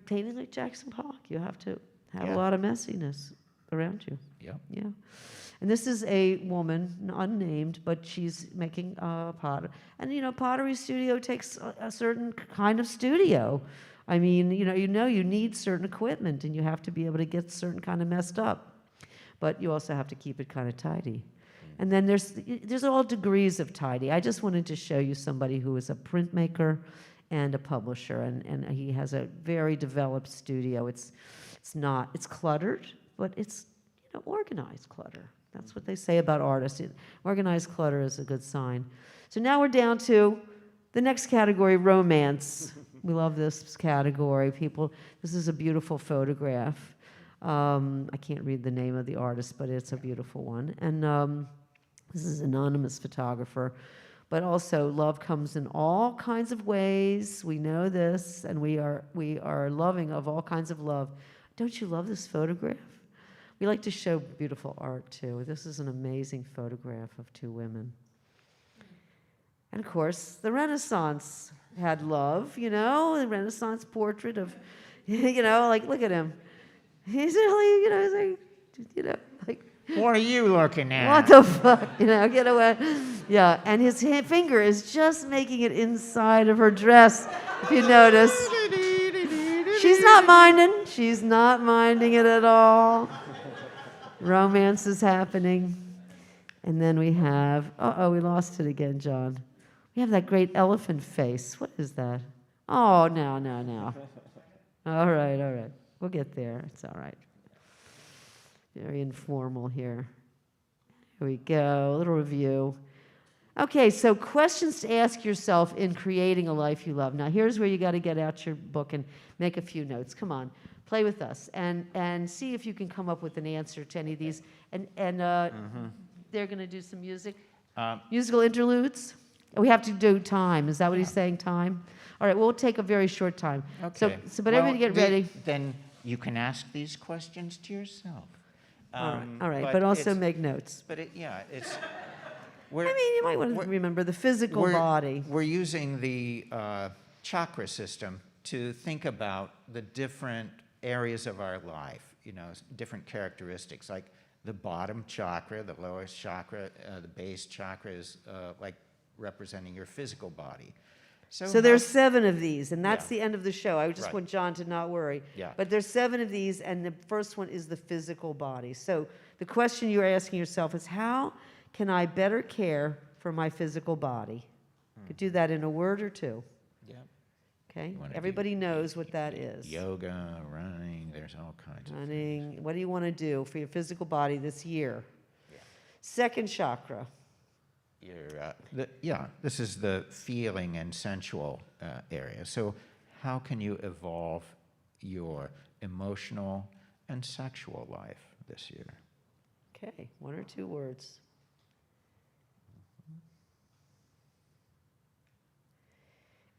painting like Jackson Pollock, you have to have a lot of messiness around you. Yeah. And this is a woman, unnamed, but she's making pottery. And you know, pottery studio takes a certain kind of studio. I mean, you need certain equipment, and you have to be able to get certain kind of messed up. But you also have to keep it kind of tidy. And then there's all degrees of tidy. I just wanted to show you somebody who is a printmaker and a publisher, and he has a very developed studio. It's cluttered, but it's organized clutter. That's what they say about artists. Organized clutter is a good sign. So now we're down to the next category, romance. We love this category. This is a beautiful photograph. I can't read the name of the artist, but it's a beautiful one. And this is an anonymous photographer. But also, love comes in all kinds of ways. We know this, and we are loving of all kinds of love. Don't you love this photograph? We like to show beautiful art, too. This is an amazing photograph of two women. And of course, the Renaissance had love, the Renaissance portrait of, like, look at him. He's really, he's like, What are you looking at? what the fuck, get away. Yeah, and his finger is just making it inside of her dress, if you notice. She's not minding. She's not minding it at all. Romance is happening. And then we have, we lost it again, John. We have that great elephant face. What is that? Oh, no. All right. We'll get there. It's all right. Very informal here. Here we go. A little review. Okay, so questions to ask yourself in creating a life you love. Now, here's where you got to get out your book and make a few notes. Come on, play with us and see if you can come up with an answer to any of these. And they're going to do some music, musical interludes. We have to do time. Is that what he's saying? Time. All right. We'll take a very short time. Okay. But everybody get ready. Then you can ask these questions to yourself. All right. But also make notes. But it's. You might want to remember the physical body. We're using the chakra system to think about the different areas of our life, different characteristics, like the bottom chakra, the lowest chakra, the base chakra is like representing your physical body. So there's 7 of these, and that's the end of the show. I just want John to not worry. Yeah. But there's 7 of these, and the first one is the physical body. So the question you're asking yourself is, how can I better care for my physical body? You could do that in a word or 2. Yeah. Okay? Everybody knows what that is. Yoga, running, there's all kinds of things. What do you want to do for your physical body this year? Yeah. Second chakra. This is the feeling and sensual area. So how can you evolve your emotional and sexual life this year? Okay, 1 or 2 words.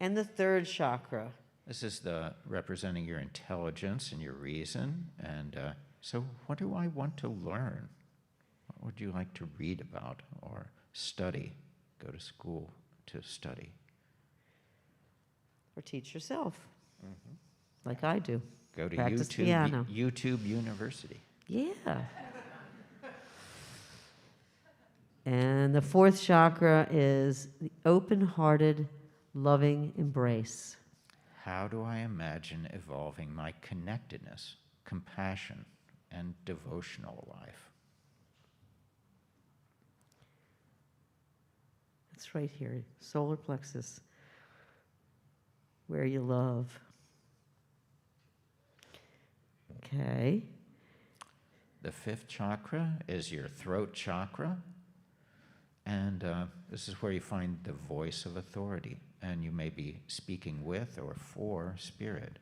And the third chakra. This is representing your intelligence and your reason. And so what do I want to learn? What would you like to read about or study? Go to school to study. Or teach yourself, like I do. Go to Practice piano. YouTube University. Yeah. And the fourth chakra is the open-hearted, loving embrace. How do I imagine evolving my connectedness, compassion, and devotional life? That's right here, solar plexus, where you love. Okay. The fifth chakra is your throat chakra. And this is where you find the voice of authority. And you may be speaking with or for Spirit.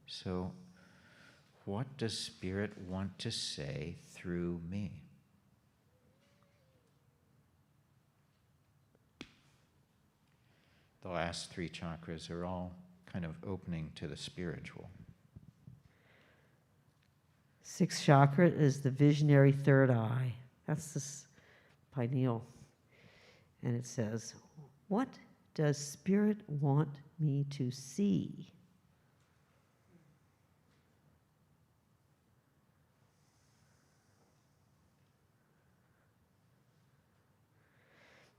So what does Spirit want to say through me? The last 3 chakras are all kind of opening to the spiritual. Sixth chakra is the visionary third eye. That's this pineal. And it says, what does Spirit want me to see?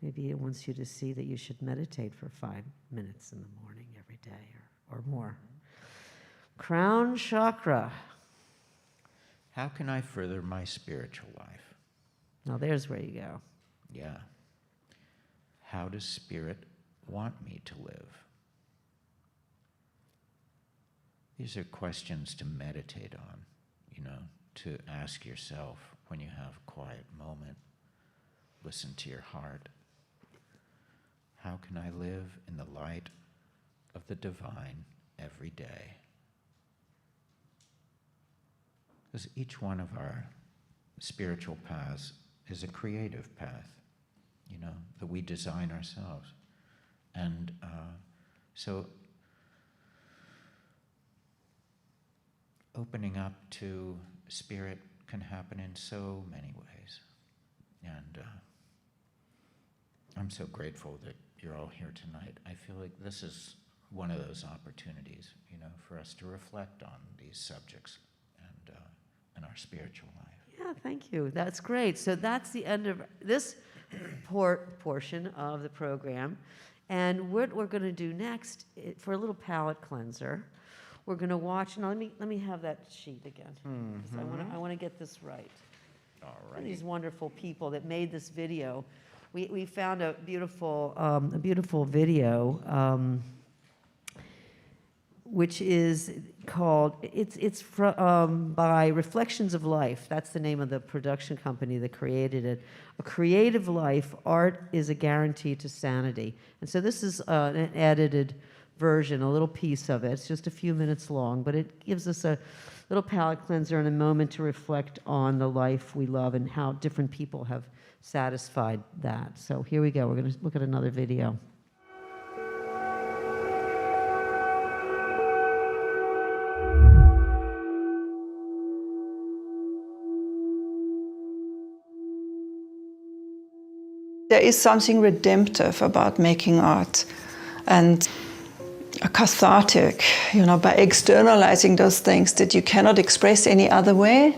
Maybe it wants you to see that you should meditate for 5 minutes in the morning every day or more. Crown chakra. How can I further my spiritual life? Now there's where you go. Yeah. How does Spirit want me to live? These are questions to meditate on, to ask yourself when you have a quiet moment. Listen to your heart. How can I live in the light of the divine every day? Because each one of our spiritual paths is a creative path, that we design ourselves. And so opening up to Spirit can happen in so many ways. And I'm so grateful that you're all here tonight. I feel like this is one of those opportunities, you know, for us to reflect on these subjects and our spiritual life. Yeah, thank you. That's great. So that's the end of this portion of the program. And what we're going to do next, for a little palate cleanser, we're going to watch. Now, let me have that sheet again. 'Cause I want to get this right. All right. These wonderful people that made this video. We found a beautiful video, which is called, by Reflections of Life. That's the name of the production company that created it. A Creative Life, Art is a Guarantee to Sanity. And so this is an edited version, a little piece of it. It's just a few minutes long, but it gives us a little palate cleanser and a moment to reflect on the life we love and how different people have satisfied that. So here we go. We're going to look at another video. There is something redemptive about making art and a cathartic, you know, by externalizing those things that you cannot express any other way.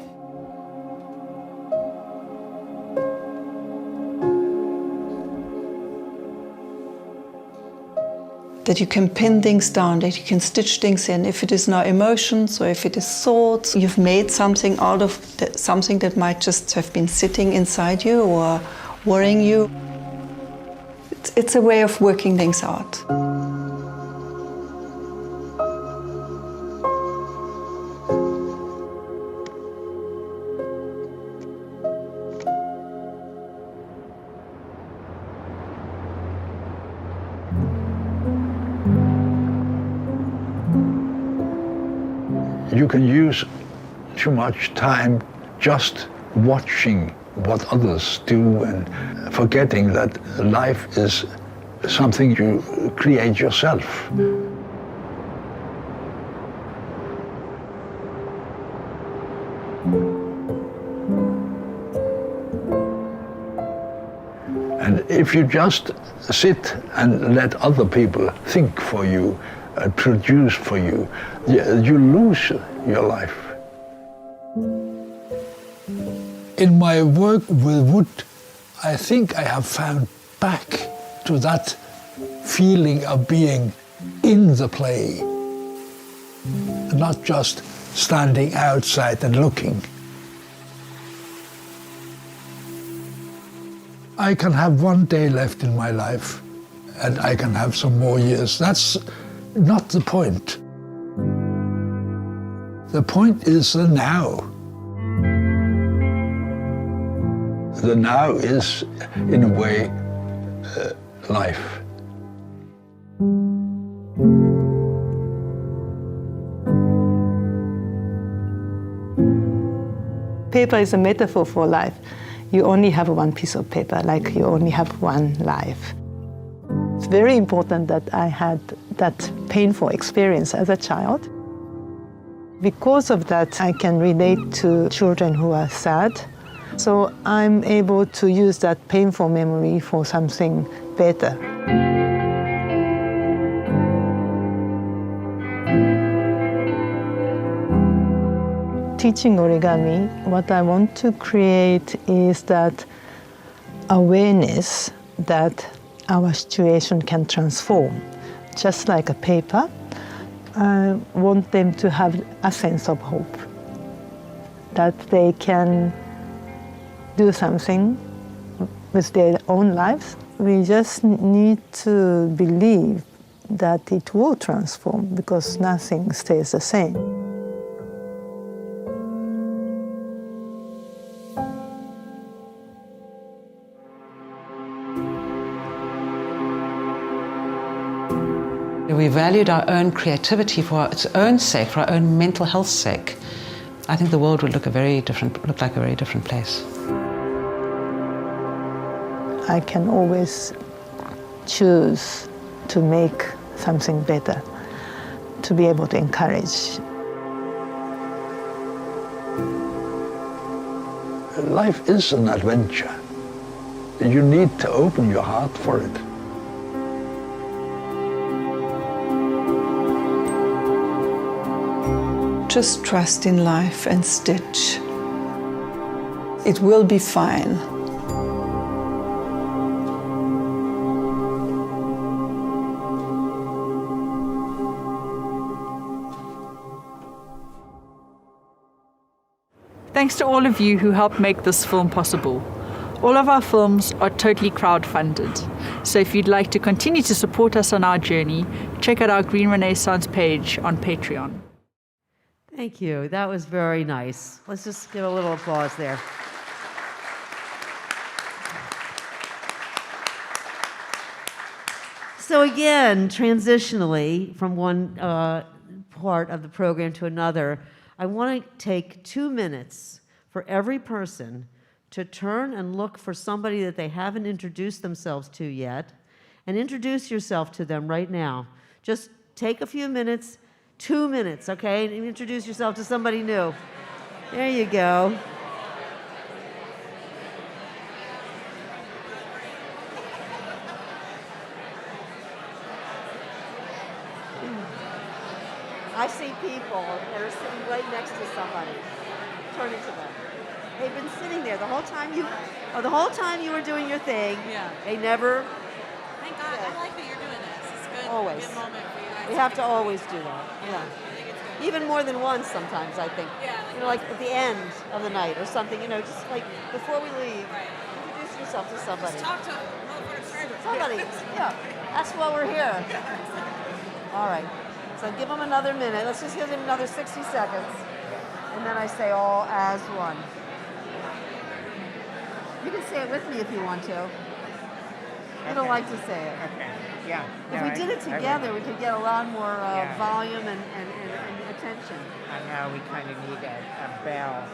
That you can pin things down, that you can stitch things in. If it is now emotions or if it is thoughts, you've made something out of something that might just have been sitting inside you or worrying you. It's a way of working things out. You can use too much time just watching what others do and forgetting that life is something you create yourself. And if you just sit and let other people think for you, produce for you, you lose your life. In my work with wood, I think I have found back to that feeling of being in the play, not just standing outside and looking. I can have one day left in my life, and I can have some more years. That's not the point. The point is the now. The now is, in a way, life. Paper is a metaphor for life. You only have one piece of paper, like you only have one life. It's very important that I had that painful experience as a child. Because of that, I can relate to children who are sad. So I'm able to use that painful memory for something better. Teaching origami, what I want to create is that awareness that our situation can transform. Just like a paper, I want them to have a sense of hope, that they can do something with their own lives. We just need to believe that it will transform because nothing stays the same. We valued our own creativity for its own sake, for our own mental health's sake. I think the world would look like a very different place. I can always choose to make something better, to be able to encourage. Life is an adventure. you need to open your heart for it. Just trust in life and stitch. It will be fine. Thanks to all of you who helped make this film possible. All of our films are totally crowdfunded. So if you'd like to continue to support us on our journey, check out our Green Renaissance page on Patreon. Thank you. That was very nice. Let's just give a little applause there. So again, transitionally from one part of the program to another, I want to take 2 minutes for every person to turn and look for somebody that they haven't introduced themselves to yet, and introduce yourself to them right now. Just take a few minutes, 2 minutes, okay? And introduce yourself to somebody new. There you go. I see people that are sitting right next to somebody. Turn it to them. They've been sitting there the whole time you were doing your thing. Yeah. They never. Thank God. I like that you're doing this. It's good. Always. Good moment for you guys. We have to always do that. Yeah. I think it's good. Even more than once sometimes, I think. Yeah, Like at the end of the night or something, just like before we leave, Right. introduce yourself to somebody. Just talk to motherfucking strangers. Somebody, yeah. That's why we're here. All right. So give them another minute. Let's just give them another 60 seconds. And then I say all as one. You can say it with me if you want to. I don't like to say it. Okay. Yeah. If we did it together, we could get a lot more Yeah. volume and attention. I know we kind of need a bell.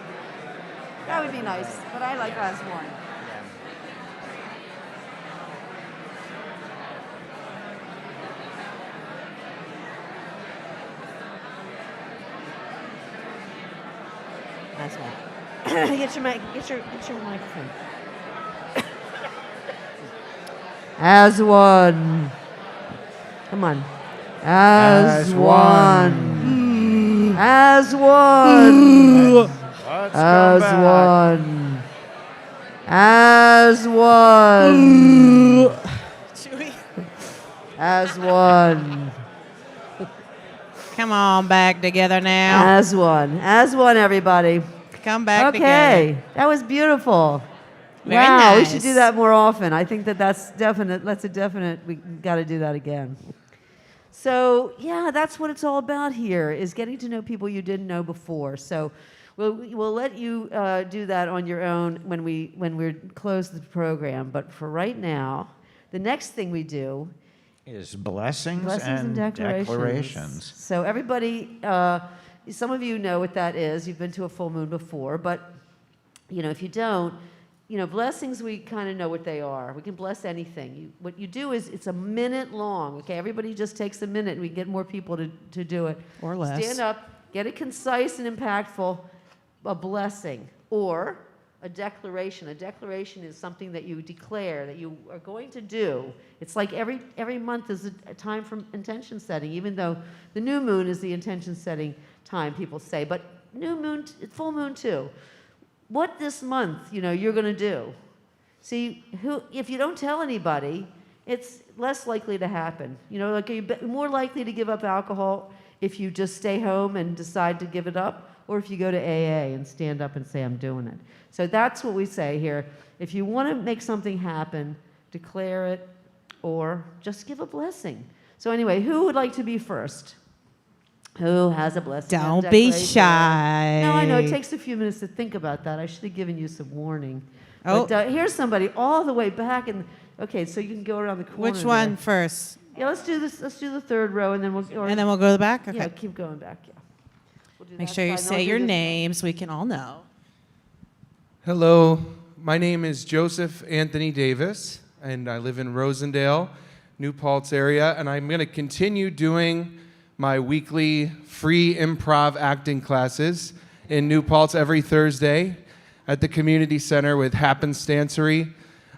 That would be nice, but I like as one. Yeah. As one. Get your microphone. As one. Come on. As one. As one. Let's As one. As one. As one. Come on, back together now. As one. As one, everybody. Come back Okay. together. That was beautiful. Very wow, we nice. should do that more often. I think that's definite. That's a definite. We got to do that again. So yeah, that's what it's all about here, is getting to know people you didn't know before. So we'll let you do that on your own when we close the program. But for right now, the next thing we do Is blessings and declarations. So everybody, some of you know what that is. You've been to a full moon before, but if you don't, blessings, we kind of know what they are. We can bless anything. What you do is, it's a minute long, okay? Everybody just takes a minute, and we can get more people to do it. Or less. Stand up, get it concise and impactful, a blessing, or a declaration. A declaration is something that you declare that you are going to do. It's like every month is a time for intention setting, even though the new moon is the intention setting time, people say. But new moon, full moon too. What this month, you're going to do. See, if you don't tell anybody, it's less likely to happen. Like you're more likely to give up alcohol if you just stay home and decide to give it up, or if you go to AA and stand up and say, I'm doing it. So that's what we say here. If you want to make something happen, declare it, or just give a blessing. So anyway, who would like to be first? Who has a blessing? Don't be declaration? shy. No, I know. It takes a few minutes to think about that. I should have given you some warning. Oh. But here's somebody all the way back. Okay, so you can go around the corner. Which one there. first? Yeah, let's do this. Let's do the third row, and then we'll. And then we'll go to the back? Okay. Yeah, keep going back. Yeah. We'll do Make that sure you side, and then say we'll do your this- name so we can all know. Hello, my name is Joseph Anthony Davis, and I live in Rosendale, New Paltz area, and I'm going to continue doing my weekly free improv acting classes in New Paltz every Thursday at the community center with Happenstancery.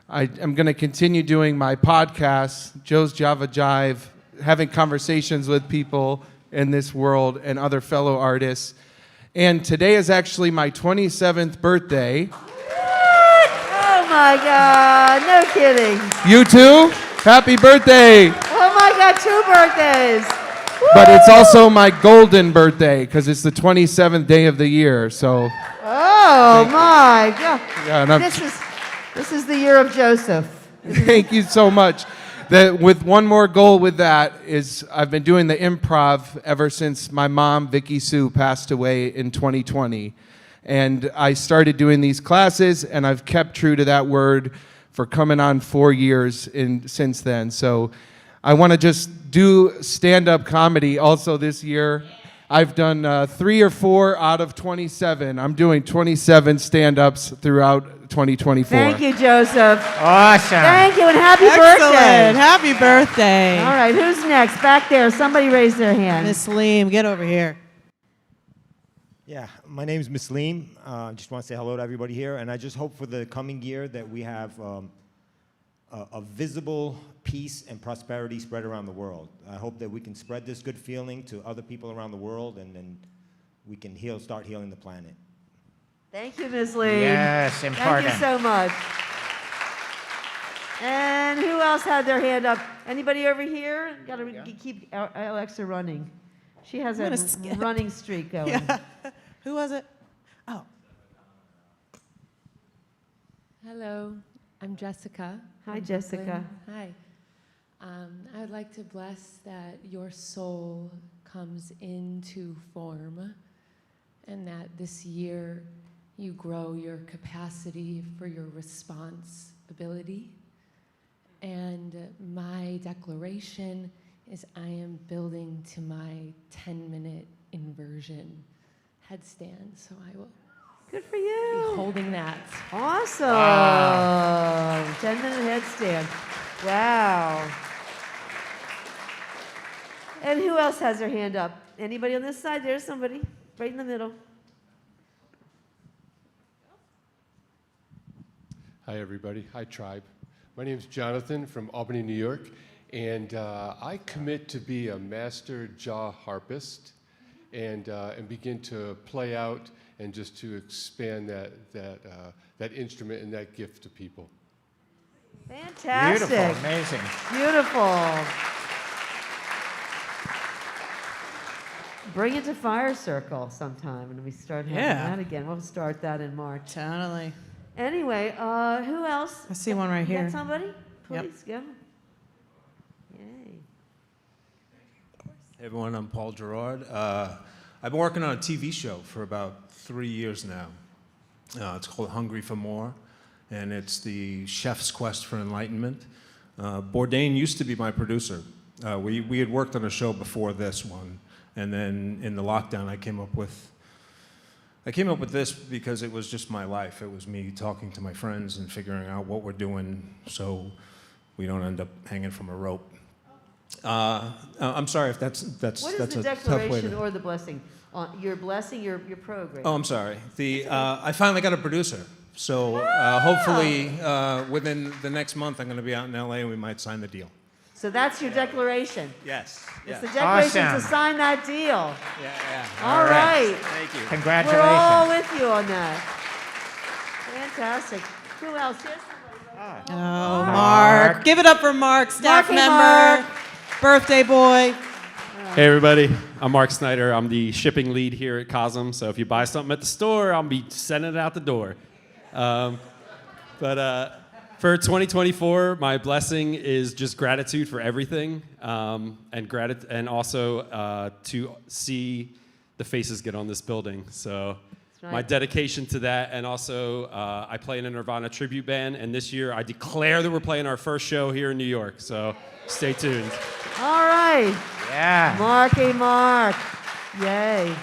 I am going to continue doing my podcast, Joe's Java Jive, having conversations with people in this world and other fellow artists. And today is actually my 27th birthday. Oh my God, no kidding. You too? Happy birthday! Oh my God, 2 birthdays. But it's also my golden birthday because it's the 27th day of the year. So Oh my God. yeah, and This is the year of Joseph. thank you so much. With one more goal with that is I've been doing the improv ever since my mom, Vicky Sue, passed away in 2020. And I started doing these classes, and I've kept true to that word for coming on 4 years since then. So I want to just do stand-up comedy also this year. I've done 3 or 4 out of 27. I'm doing 27 stand-ups throughout 2024. Thank you, Joseph. Awesome. Thank you, and happy Excellent. birthday. Happy birthday. All right, who's next? Back there. Somebody raise their hand. Miss Leem, get over here. Yeah, my name is Miss Leem. I just want to say hello to everybody here, and I just hope for the coming year that we have a visible peace and prosperity spread around the world. I hope that we can spread this good feeling to other people around the world, and then we can start healing the planet. Thank you, Ms. Lee. Yes, important. Thank you so much. And who else had their hand up? Anybody over here? Got to keep Alexa running. She has a running streak going. Yeah. Who was it? Oh. Hello, I'm Jessica. Hi, from Jessica. Brooklyn. Hi. I would like to bless that your soul comes into form and that this year you grow your capacity for your response ability. And my declaration is I am building to my 10-minute inversion headstand, so I will Good for you. be holding that. Awesome. Wow. 10-minute headstand. Wow. And who else has their hand up? Anybody on this side? There's somebody right in the middle. Hi, everybody. Hi, Tribe. My name is Jonathan from Albany, New York, and I commit to be a master jaw harpist and begin to play out and just to expand that instrument and that gift to people. Fantastic. Beautiful, amazing. Beautiful. Bring it to Fire Circle sometime when we start having that again. We'll start that in March. Totally. Anyway, who else? I see one right here. Got somebody? Yep. Please go. Yay. Hey everyone, I'm Paul Gerard. I've been working on a TV show for about 3 years now. It's called Hungry for More, and it's the chef's quest for enlightenment. Bourdain used to be my producer. We had worked on a show before this one, and then in the lockdown I came up with this because it was just my life. It was me talking to my friends and figuring out what we're doing so we don't end up hanging from a rope. I'm sorry if that's What is that's the a tough way declaration to. or the blessing? You're blessing your program. Oh, I'm sorry. I finally got a producer, so hopefully within the next month I'm going to be out in LA and we might sign the deal. So that's your declaration. Yes. It's the declaration Awesome. to sign that deal. Yeah. All right. Thank you. Congratulations. We're all with you on that. Fantastic. Who else? Yes. Oh, Mark. Give it up for Mark, staff Marky member, Mark. birthday boy. Hey everybody, I'm Mark Snyder. I'm the shipping lead here at CoSM. So if you buy something at the store, I'll be sending it out the door. For 2024, my blessing is just gratitude for everything, and also to see the faces get on this building. So right. my dedication to that, and also I play in a Nirvana tribute band, and this year I declare that we're playing our first show here in New York. So stay tuned. All right. Yeah. Marky Mark. Yay.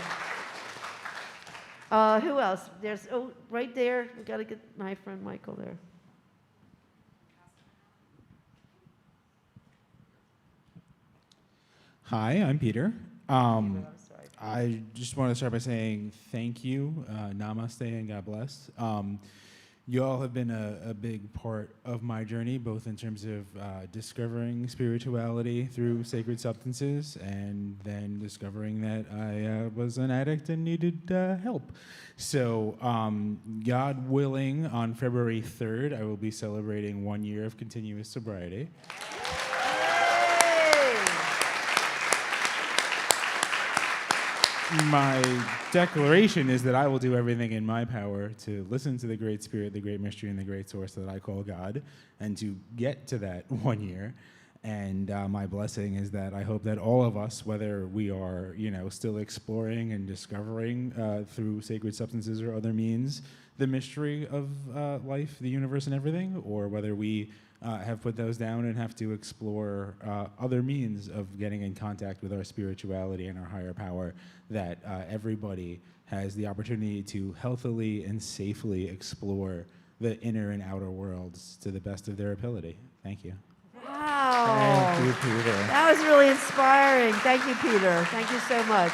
Who else? There's, right there. We got to get my friend Michael there. Hi, I'm Peter. I just want to start by saying thank you, namaste, and God bless. You all have been a big part of my journey, both in terms of discovering spirituality through sacred substances and then discovering that I was an addict and needed help. So, God willing, on February 3rd, I will be celebrating 1 year of continuous sobriety. My declaration is that I will do everything in my power to listen to the Great Spirit, the Great Mystery, and the Great Source that I call God, and to get to that 1 year. And my blessing is that I hope that all of us, whether we are, still exploring and discovering through sacred substances or other means the mystery of life, the universe, and everything, or whether we have put those down and have to explore other means of getting in contact with our spirituality and our higher power, that everybody has the opportunity to healthily and safely explore the inner and outer worlds to the best of their ability. Thank you. Wow. Thank you, Peter. That was really inspiring. Thank you, Peter. Thank you so much.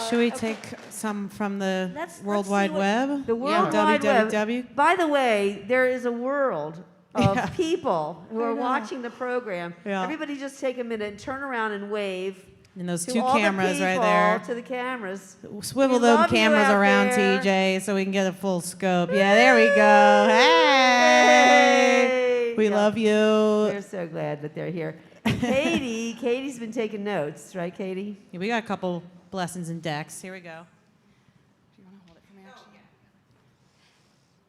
Should we take some from the World Wide Web? The World Wide Web. www. By the way, there is a world of people who are watching the program. Yeah. Everybody just take a minute and turn around and wave. And those to two all the cameras right people, there. To the cameras. Swivel We those love you cameras out around, there. TJ, so we can get a full scope. Yeah, there we go. Hey! We love you. We're so glad that they're here. Katie's been taking notes, right, Katie? Yeah, we got a couple blessings and decks. Here we go.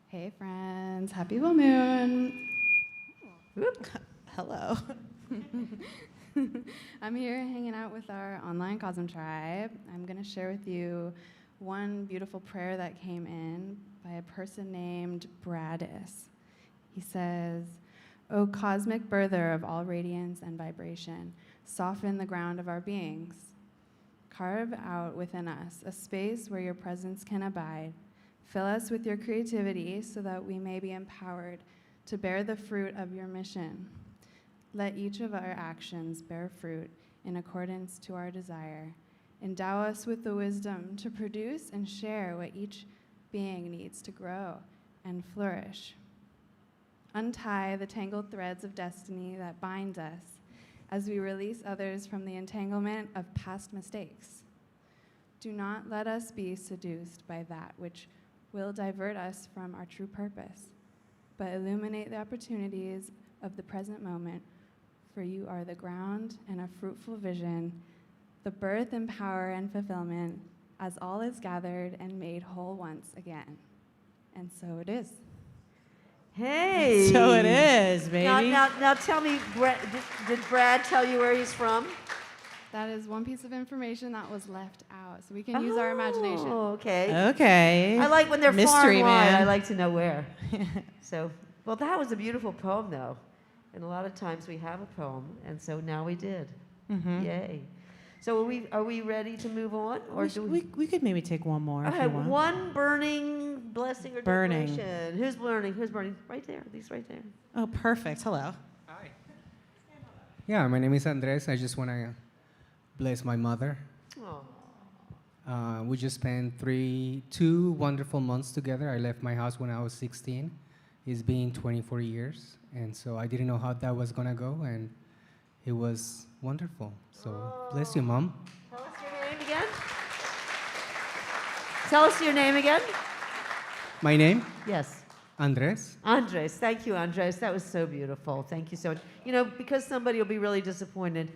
Hey friends, happy full moon. Hello. I'm here hanging out with our online CoSM tribe. I'm going to share with you one beautiful prayer that came in by a person named Bradis. He says, "O cosmic birther of all radiance and vibration, soften the ground of our beings. Carve out within us a space where your presence can abide. Fill us with your creativity so that we may be empowered to bear the fruit of your mission. Let each of our actions bear fruit in accordance to our desire. Endow us with the wisdom to produce and share what each being needs to grow and flourish. Untie the tangled threads of destiny that bind us as we release others from the entanglement of past mistakes. Do not let us be seduced by that which will divert us from our true purpose, but illuminate the opportunities of the present moment, for you are the ground and a fruitful vision, the birth and power and fulfillment, as all is gathered and made whole once again." And so it is. Hey. So it is, baby. Now tell me, did Brad tell you where he's from? That is one piece of information that was left out, so we can use our imagination. Oh, okay. Okay. I like when they're far Mystery and wide. man. I like to know where. So, well, that was a beautiful poem, though. And a lot of times we have a poem, and so now we did. Mhm. Yay. So are we ready to move on? Or do we could maybe take one more if Okay, you want. one burning blessing or Burning. declaration. Who's burning? Who's burning? Right there. These right there. Oh, perfect. Hello. Yeah, my name is Andres. I just want to bless my mother. We just spent 2 wonderful months together. I left my house when I was 16. It's been 24 years, and so I didn't know how that was going to go, and it was wonderful. So bless you, Mom. Tell us your name again. Tell us your name again. My name? Yes. Andres. Andres. Thank you, Andres. That was so beautiful. Thank you so much. You know, because somebody will be really disappointed.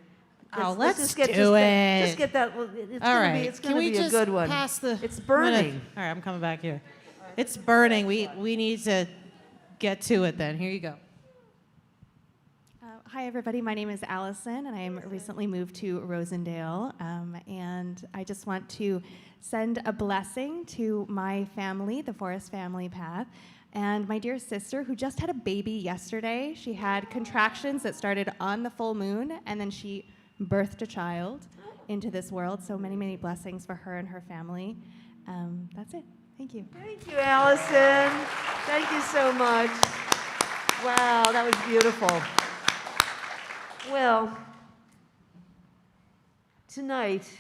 Let's just get do it. Just get that. It's All gonna right. Be, it's Can gonna we be just a good one. pass the? It's burning. All right, I'm coming back here. It's burning. We need to get to it then. Here you go. Hi, everybody. My name is Allyson, and I recently moved to Rosendale. And I just want to send a blessing to my family, the Forest Family Path, and my dear sister, who just had a baby yesterday. She had contractions that started on the full moon, and then she birthed a child into this world. So many, many blessings for her and her family. That's it. Thank you. Thank you, Allison. Thank you so much. Wow, that was beautiful. Well, tonight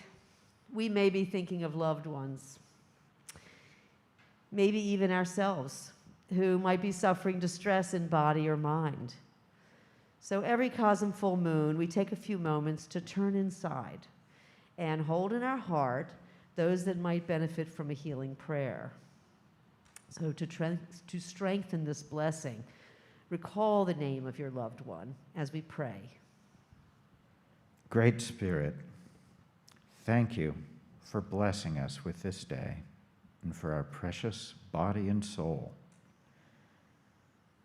we may be thinking of loved ones. maybe even ourselves, who might be suffering distress in body or mind. So every CoSM full moon, we take a few moments to turn inside and hold in our heart those that might benefit from a healing prayer. So to strengthen this blessing, recall the name of your loved one as we pray. Great Spirit, thank you for blessing us with this day and for our precious body and soul.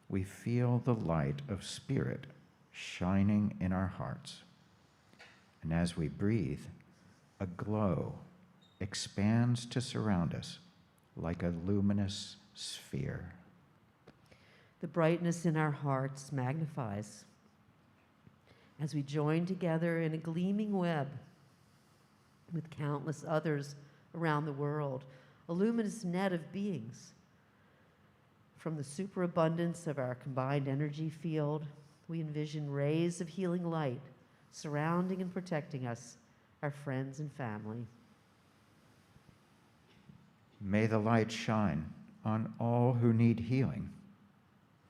We feel the light of Spirit shining in our hearts. And as we breathe, a glow expands to surround us like a luminous sphere. The brightness in our hearts magnifies as we join together in a gleaming web with countless others around the world, a luminous net of beings. From the superabundance of our combined energy field, we envision rays of healing light surrounding and protecting us, our friends and family. May the light shine on all who need healing.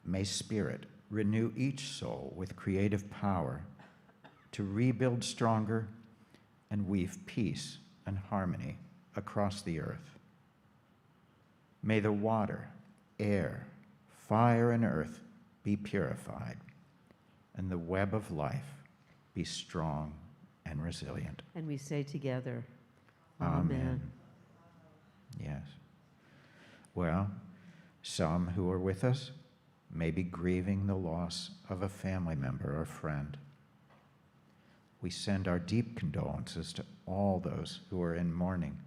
May Spirit renew each soul with creative power to rebuild stronger and weave peace and harmony across the earth. May the water, air, fire, and earth be purified, and the web of life be strong and resilient. And we say together, Amen. Yes. Well, some who are with us may be grieving the loss of a family member or friend. We send our deep condolences to all those who are in mourning,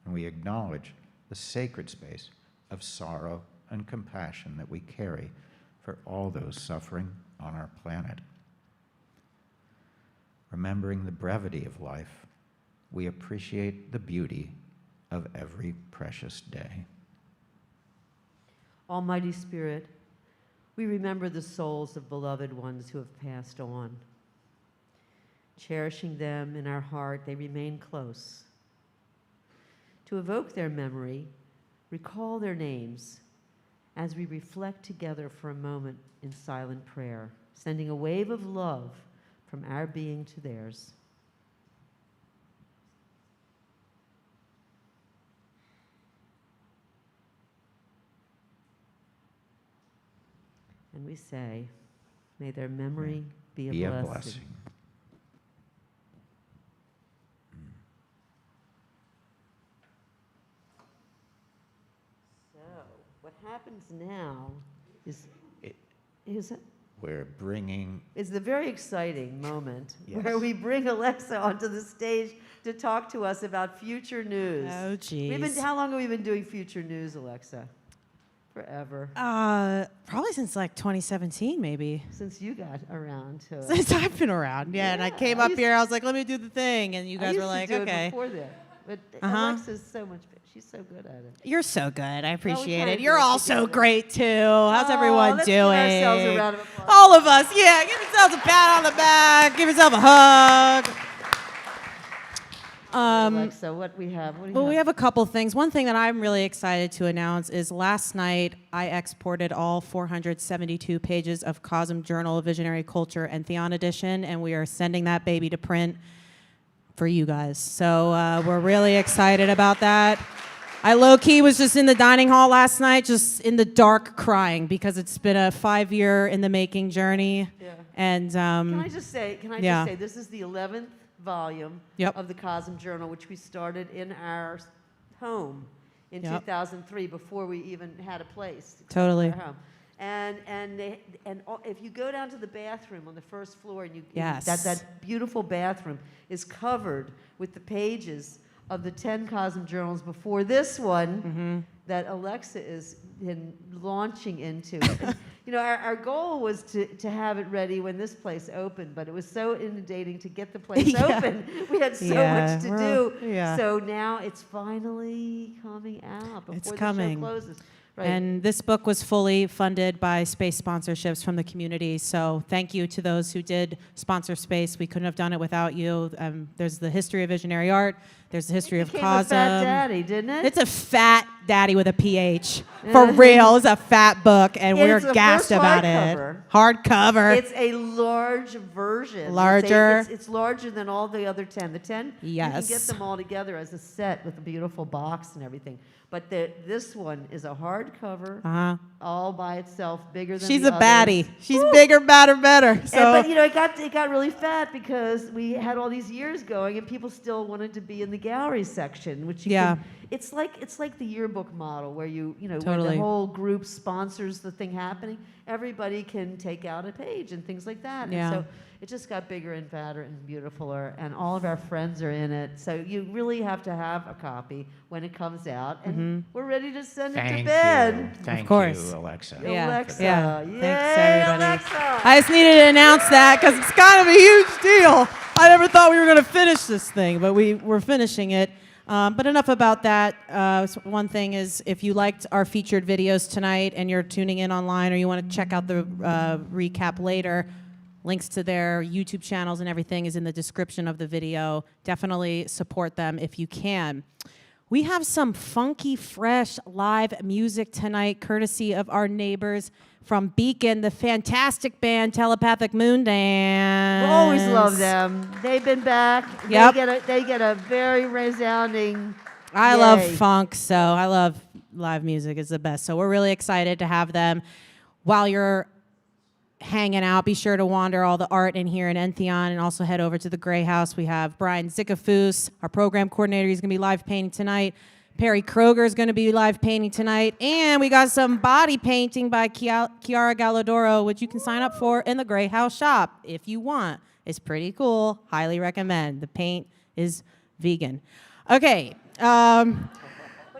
and we acknowledge the sacred space of sorrow and compassion that we carry for all those suffering on our planet. Remembering the brevity of life, we appreciate the beauty of every precious day. Almighty Spirit, we remember the souls of beloved ones who have passed on. Cherishing them in our heart, they remain close. To evoke their memory, recall their names as we reflect together for a moment in silent prayer, sending a wave of love from our being to theirs. And we say, may their memory be a blessing. So, what happens now is We're bringing... It's the very exciting moment Yes. where we bring Alexa onto the stage to talk to us about future news. Oh, geez. How long have we been doing future news, Alexa? Forever. Probably since like 2017, maybe. Since you got around to it. Since I've been around, yeah. And I came up here, I was like, let me do the thing, and you guys were like, I used to do okay. it before that, but Alexa's so much. She's so good at it. You're so good. I appreciate kinda it. You're do it all so together. great too. How's everyone let's doing? Give ourselves a round of applause. All of us, yeah. Give yourselves a pat on the back. Give yourself a hug. Alexa, what do you have? Well, we have a couple things. One thing that I'm really excited to announce is last night I exported all 472 pages of CoSM Journal of Visionary Culture Entheon edition, and we are sending that baby to print for you guys. So we're really excited about that. I low-key was just in the dining hall last night, just in the dark crying because it's been a 5-year in the making journey. Yeah. And Can I just say, this is the 11th volume of the CoSM Journal, which we started in our home in 2003 before we even had a place. Totally. Our home. And if you go down to the bathroom on the first floor, and Yes. that beautiful bathroom is covered with the pages of the 10 CoSM journals before this one that Alexa is launching into. And, our goal was to have it ready when this place opened, but it was so inundating to get the place open. We had so much to do. Yeah. So now it's finally coming out before the coming. show closes. Right. And this book was fully funded by space sponsorships from the community. So thank you to those who did sponsor space. We couldn't have done it without you. There's the history of visionary art. There's the history of became CoSM. a fat daddy, didn't it? It's a fat Daddy with a PH. For real, it's a fat book, and we're it's a gassed first about hardcover. it. Hardcover. It's a large version. Larger. It's larger than all the other 10. The 10, you can Yes. get them all together as a set with a beautiful box and everything. But this one is a hardcover, all by itself, bigger than She's the a baddie. others. She's bigger, badder, better. So, But it got really fat because we had all these years going, and people still wanted to be in the gallery section, which you Yeah. can, it's like the yearbook model where when Totally. the whole group sponsors the thing happening, everybody can take out a page and things like that. Yeah. And so it just got bigger and fatter and beautifuler, and all of our friends are in it. So you really have to have a copy when it comes out, and we're ready to send it to bed. Thank course. you, Alexa. Yeah. Alexa. Yeah. Yay, Thanks, everybody. Alexa. I just needed to announce that because it's kind of a huge deal. I never thought we were going to finish this thing, but we're finishing it. But enough about that. One thing is, if you liked our featured videos tonight and you're tuning in online, or you want to check out the recap later, links to their YouTube channels and everything is in the description of the video. Definitely support them if you can. We have some funky, fresh live music tonight, courtesy of our neighbors from Beacon, the fantastic band Telepathic Moon Dance. We always love them. They've been back. Yep. They get a very resounding. I yay. love funk, so I love live music. It's the best. So we're really excited to have them. While you're hanging out, be sure to wander all the art in here in Entheon, and also head over to the Gray House. We have Brian Zickafus, our program coordinator. He's going to be live painting tonight. Perry Kroger is going to be live painting tonight. And we got some body painting by Chiara Galladoro, which you can sign up for in the Gray House shop if you want. It's pretty cool. Highly recommend. The paint is vegan. Okay. But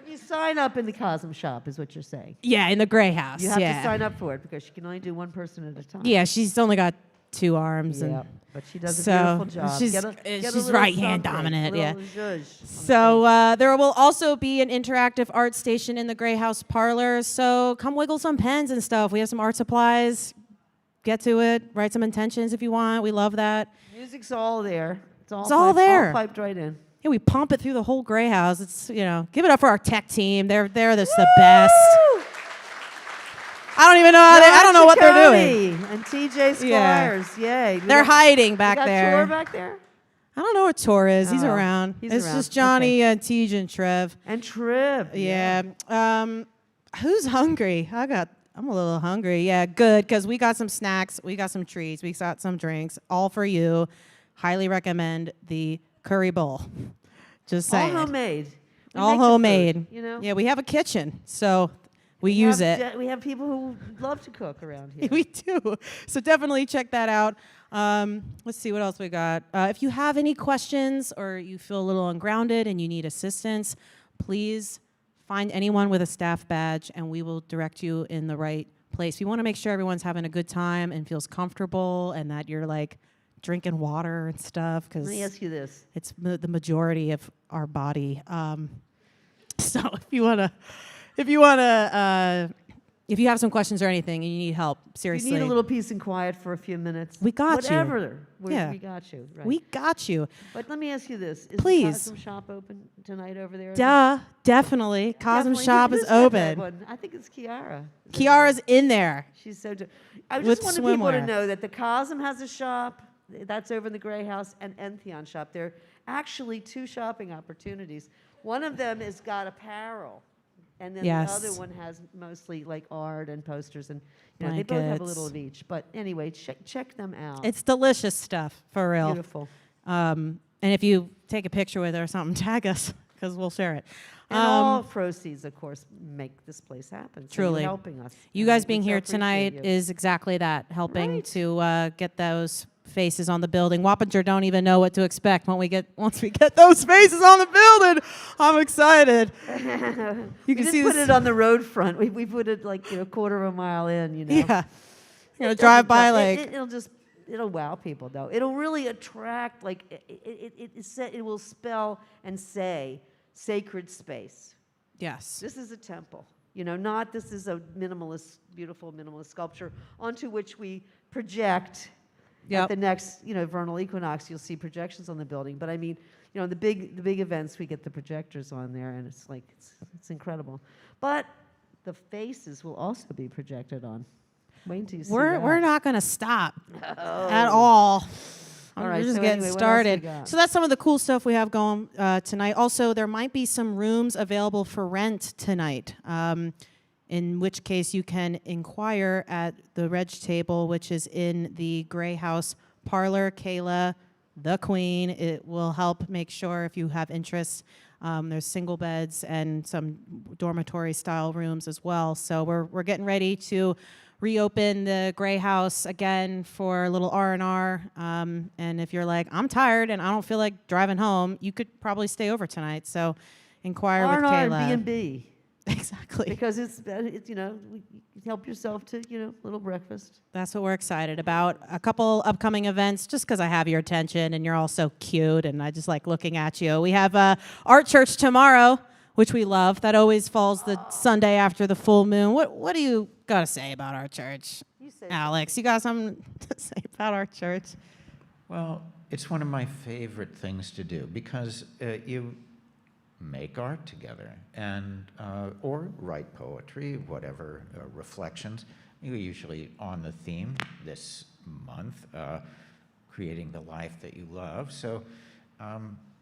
you sign up in the CoSM Shop, is what you're saying. Yeah, in the Gray House. You have yeah. to sign up for it because you can only do one person at a time. Yeah, she's only got 2 arms. Yeah, And but she does a so beautiful job. She's, Get a she's little right-hand something, dominant, yeah. little zhuzh. So there will also be an interactive art station in the Gray House parlor. So come wiggle some pens and stuff. We have some art supplies. Get to it. Write some intentions if you want. We love that. Music's all there. It's all all there. All piped right in. Yeah, we pump it through the whole Gray House. It's, give it up for our tech team. They're just the best. I don't even know I don't know what they're doing. And TJ Squires, yay. They're hiding back we got there. Tor back there? I don't know what Tor is. He's Oh, around. he's It's around. just Johnny and Tej and Trev. And Trev. Yeah. Who's hungry? I'm a little hungry. Yeah, good, because we got some snacks, we got some treats, we got some drinks, all for you. Highly recommend the curry bowl. Just saying. All homemade. We All make the homemade. food, Yeah, we have a kitchen, so we use it. We have people who love to cook around here. We do. So definitely check that out. Let's see what else we got. If you have any questions or you feel a little ungrounded and you need assistance, please find anyone with a staff badge and we will direct you in the right place. We want to make sure everyone's having a good time and feels comfortable and that you're like drinking water and stuff, because Let me ask you this. it's the majority of our body. So if you have some questions or anything and you need help, seriously. You need a little peace and quiet for a few minutes. We got you. Whatever. Yeah. We got you. Right. We got you. But let me ask you this. Is Please. the CoSM Shop open tonight over there? Duh, definitely. CoSM Shop is open. I think it's Chiara. Kiara's in there. She's so. I With just wanted people to swimwear. know that the CoSM has a shop. That's over in the Gray House, and Entheon shop. There are actually 2 shopping opportunities. One of them has got apparel, and then Yes. the other one has mostly like art and posters, and they both have a Blankets. little of each. But anyway, check them out. It's delicious stuff, for real. Beautiful. And if you take a picture with it or something, tag us, because we'll share it. And all proceeds, of course, make this place happen. So Truly. you're helping us. You and guys we being so here appreciate tonight you. is exactly that, helping to get those faces on the building. Wappinger don't even know what to expect once we get those faces on the building. I'm excited. You can put it on the road front. We put it like a quarter of a mile in. Yeah. You're gonna drive by it'll wow people though. It'll really attract it will spell and say sacred space. Yes. This is a temple. Not this is a beautiful minimalist sculpture onto which we project Yep. At the next, vernal equinox, you'll see projections on the building. But I mean, the big events, we get the projectors on there, and it's like it's incredible. But the faces will also be projected on. Wait until you see that. We're not going to stop Oh. at all. All We're right, just so getting anyway, what else we started. got? So that's some of the cool stuff we have going tonight. Also, there might be some rooms available for rent tonight, in which case you can inquire at the Reg table, which is in the Gray House parlor. Kayla, the queen, it will help make sure if you have interest. There's single beds and some dormitory-style rooms as well. So we're getting ready to reopen the Gray House again for a little R&R. And if you're like, I'm tired and I don't feel like driving home, you could probably stay over tonight. So inquire with R&R Kayla. and B&B. Exactly. Because it's help yourself to, little breakfast. That's what we're excited about. A couple upcoming events, just because I have your attention and you're all so cute and I just like looking at you. We have Art Church tomorrow, which we love. That always falls the Sunday after the full moon. What do you got to say about our church? Alex, you got something to say about our church? Well, it's one of my favorite things to do because you make art together and or write poetry, whatever, reflections. You're usually on the theme this month, creating the life that you love. So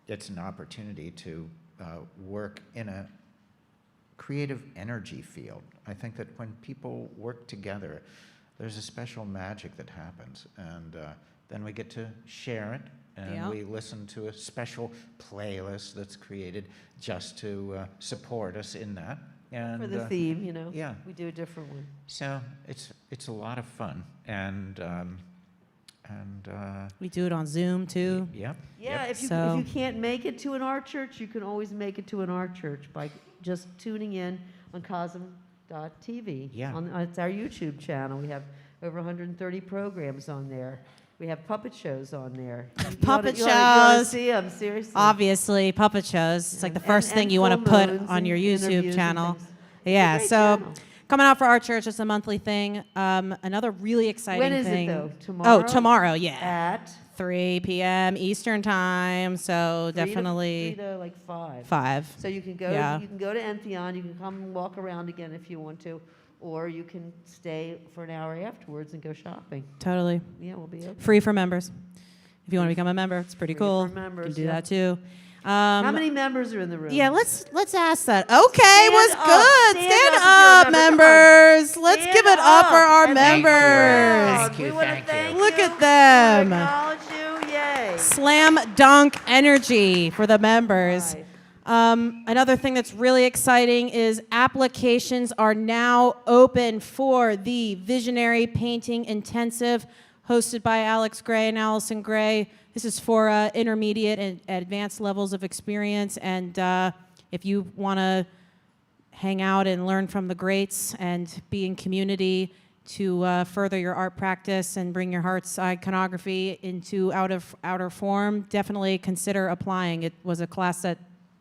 it's an opportunity to work in a creative energy field. I think that when people work together, there's a special magic that happens, and then we get to share it, and we listen to a special playlist that's created just to support us in that. And For the theme, yeah, we do a different one. So it's a lot of fun, and we do it on Zoom too. Yep. Yeah, yep. if you can't make it to an art church, you can always make it to an art church by just tuning in on CoSM.tv. Yeah. It's our YouTube channel. We have over 130 programs on there. We have puppet shows on there. Puppet you ought to shows. see them, seriously. Obviously, puppet shows. It's like the first And thing you want to full put moons on and your interviews YouTube and channel. things. Yeah, It's a so great channel. coming out for our church, it's a monthly thing. Another really exciting When is thing. it, though? Tomorrow? Oh, tomorrow, yeah. At? 3 p.m. Eastern time, so 3 definitely to like 5. 5. So you can go. Yeah. You can go to Entheon. You can come and walk around again if you want to, or you can stay for an hour afterwards and go shopping. Totally. Yeah, we'll be open. Free for members. If you want to become a member, it's pretty Free cool. for members, you can do yeah. that too. How many members are in the room? Yeah, let's ask that. Okay, was up. good. Stand Stand up if up, you're a member. members. Come on. Let's Stand give it up for our and members. Thank you. Thank Look you. at them. Acknowledge you. Yay. Slam dunk energy for the members. Another thing that's really exciting is applications are now open for the Visionary Painting Intensive hosted by Alex Gray and Allyson Gray. This is for intermediate and advanced levels of experience. And if you want to hang out and learn from the greats and be in community to further your art practice and bring your heart's iconography into outer form, definitely consider applying. It was a class that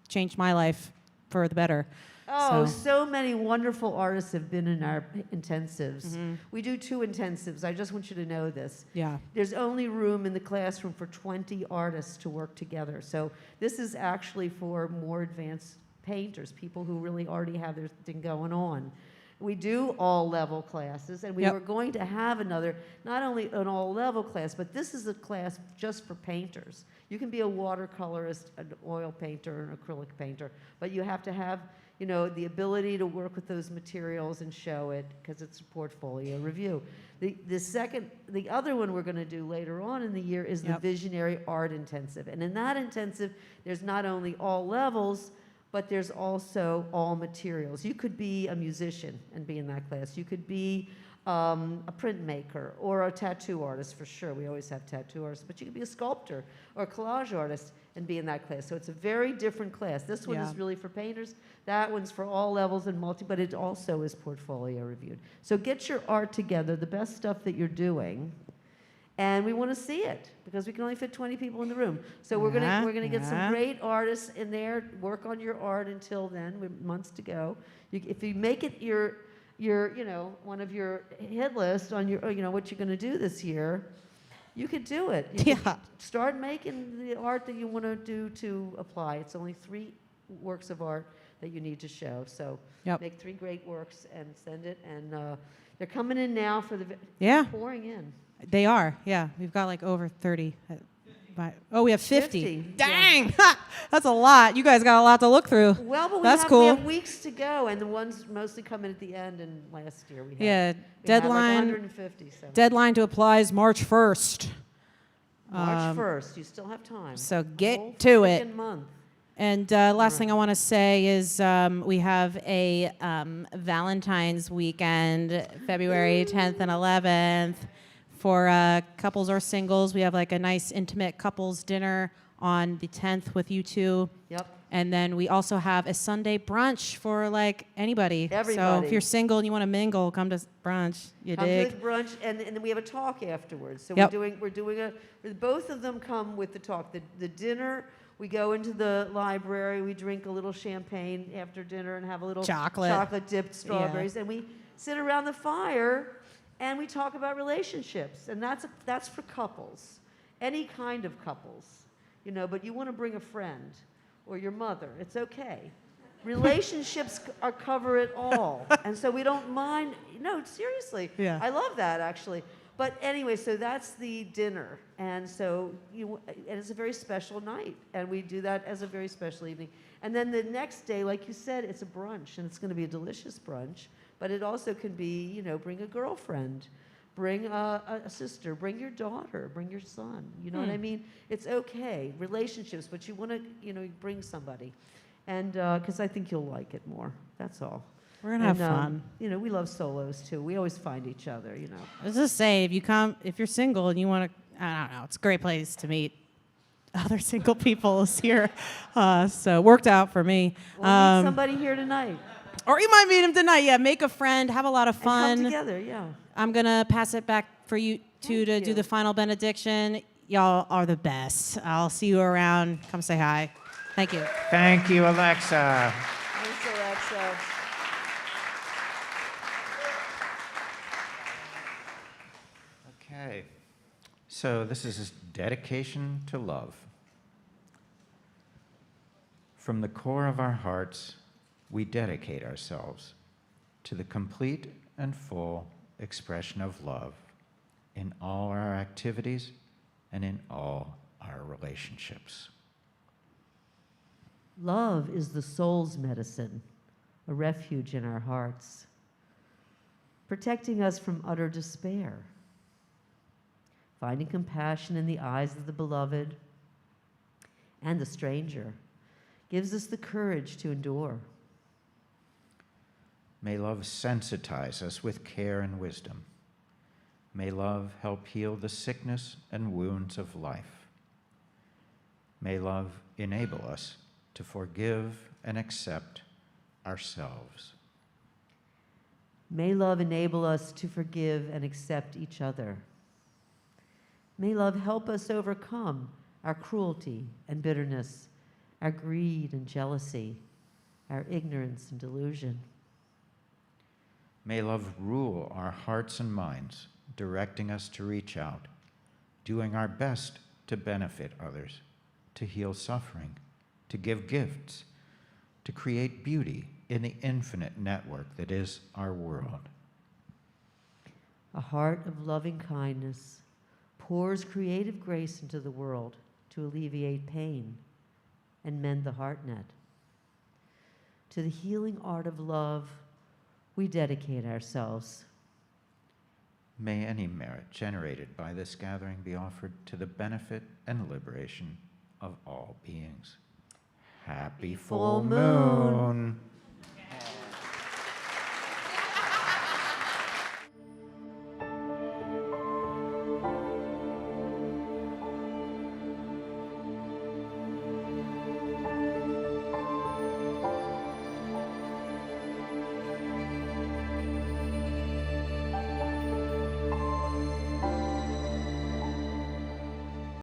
changed my life for the better. Oh, so many wonderful artists have been in our intensives. We do 2 intensives. I just want you to know this. Yeah. There's only room in the classroom for 20 artists to work together. So this is actually for more advanced painters, people who really already have their thing going on. We do all-level classes, and we were going to have another, not only an all-level class, but this is a class just for painters. You can be a watercolorist, an oil painter, an acrylic painter, but you have to have the ability to work with those materials and show it because it's a portfolio review. The other one we're going to do later on in the year is the Visionary Art Intensive. And in that intensive, there's not only all levels, but there's also all materials. You could be a musician and be in that class. You could be a printmaker or a tattoo artist for sure. We always have tattoo artists, but you could be a sculptor or a collage artist and be in that class. So it's a very different class. This one is really for painters. That one's for all levels and but it also is portfolio reviewed. So get your art together, the best stuff that you're doing, and we want to see it because we can only fit 20 people in the room. So we're gonna get some great artists in there. Work on your art until then. We have months to go. If you make it your one of your hit list on your what you're going to do this year, You could do it. You could start making the art that you want to do to apply. It's only 3 works of art that you need to show. So make 3 great works and send it. And they're coming in now for the pouring in. They are, yeah. We've got like over 30. We have 50. Dang! Yeah. That's a lot. You guys got a lot to look through. Well, but That's we cool. have weeks to go, and the ones mostly come in at the end. And last year we had deadline. Had like 150. So. Deadline to apply is March 1st. March 1st. You still have time. So get to it. Month. And last thing I want to say is we have a Valentine's weekend, February 10th and 11th. For couples or singles, we have like a nice intimate couples dinner on the 10th with you two. Yep. And then we also have a Sunday brunch for like anybody. Everybody. So if you're single and you want to mingle, come to brunch. You dig? Come to the brunch, and then we have a talk afterwards. So Yep. we're doing both of them come with the talk. The dinner, we go into the library, we drink a little champagne after dinner and have a little chocolate dipped strawberries, and we sit around the fire and we talk about relationships. And that's for couples, any kind of couples, but you want to bring a friend or your mother, it's okay. Relationships cover it all. And so we don't mind, no, seriously. Yeah. I love that actually. But anyway, so that's the dinner. And so and it's a very special night. And we do that as a very special evening. And then the next day, like you said, it's a brunch, and it's going to be a delicious brunch. But it also can be, bring a girlfriend, bring a sister, bring your daughter, bring your son. You know what I mean? It's okay, relationships, but you want to, bring somebody. And because I think you'll like it more. That's all. We're gonna have fun. We love solos too. We always find each other. Let's just say, if you're single and you want to, I don't know, it's a great place to meet other single people here. So worked out for me. We'll meet somebody here tonight. Or you might meet him tonight. Yeah, make a friend, have a lot of fun. And come together, yeah. I'm gonna pass it back for you two to do the final benediction. Y'all are the best. I'll see you around. Come say hi. Thank you. Thank you, Alexa. Thanks, Alexa. Okay, so this is a dedication to love. From the core of our hearts, we dedicate ourselves to the complete and full expression of love in all our activities and in all our relationships. Love is the soul's medicine, a refuge in our hearts, protecting us from utter despair. Finding compassion in the eyes of the beloved and the stranger gives us the courage to endure. May love sensitize us with care and wisdom. May love help heal the sickness and wounds of life. May love enable us to forgive and accept ourselves. May love enable us to forgive and accept each other. May love help us overcome our cruelty and bitterness, our greed and jealousy, our ignorance and delusion. May love rule our hearts and minds, directing us to reach out, doing our best to benefit others, to heal suffering, to give gifts, to create beauty in the infinite network that is our world. A heart of loving kindness pours creative grace into the world to alleviate pain and mend the heart net. To the healing art of love, we dedicate ourselves. May any merit generated by this gathering be offered to the benefit and liberation of all beings. Happy full moon.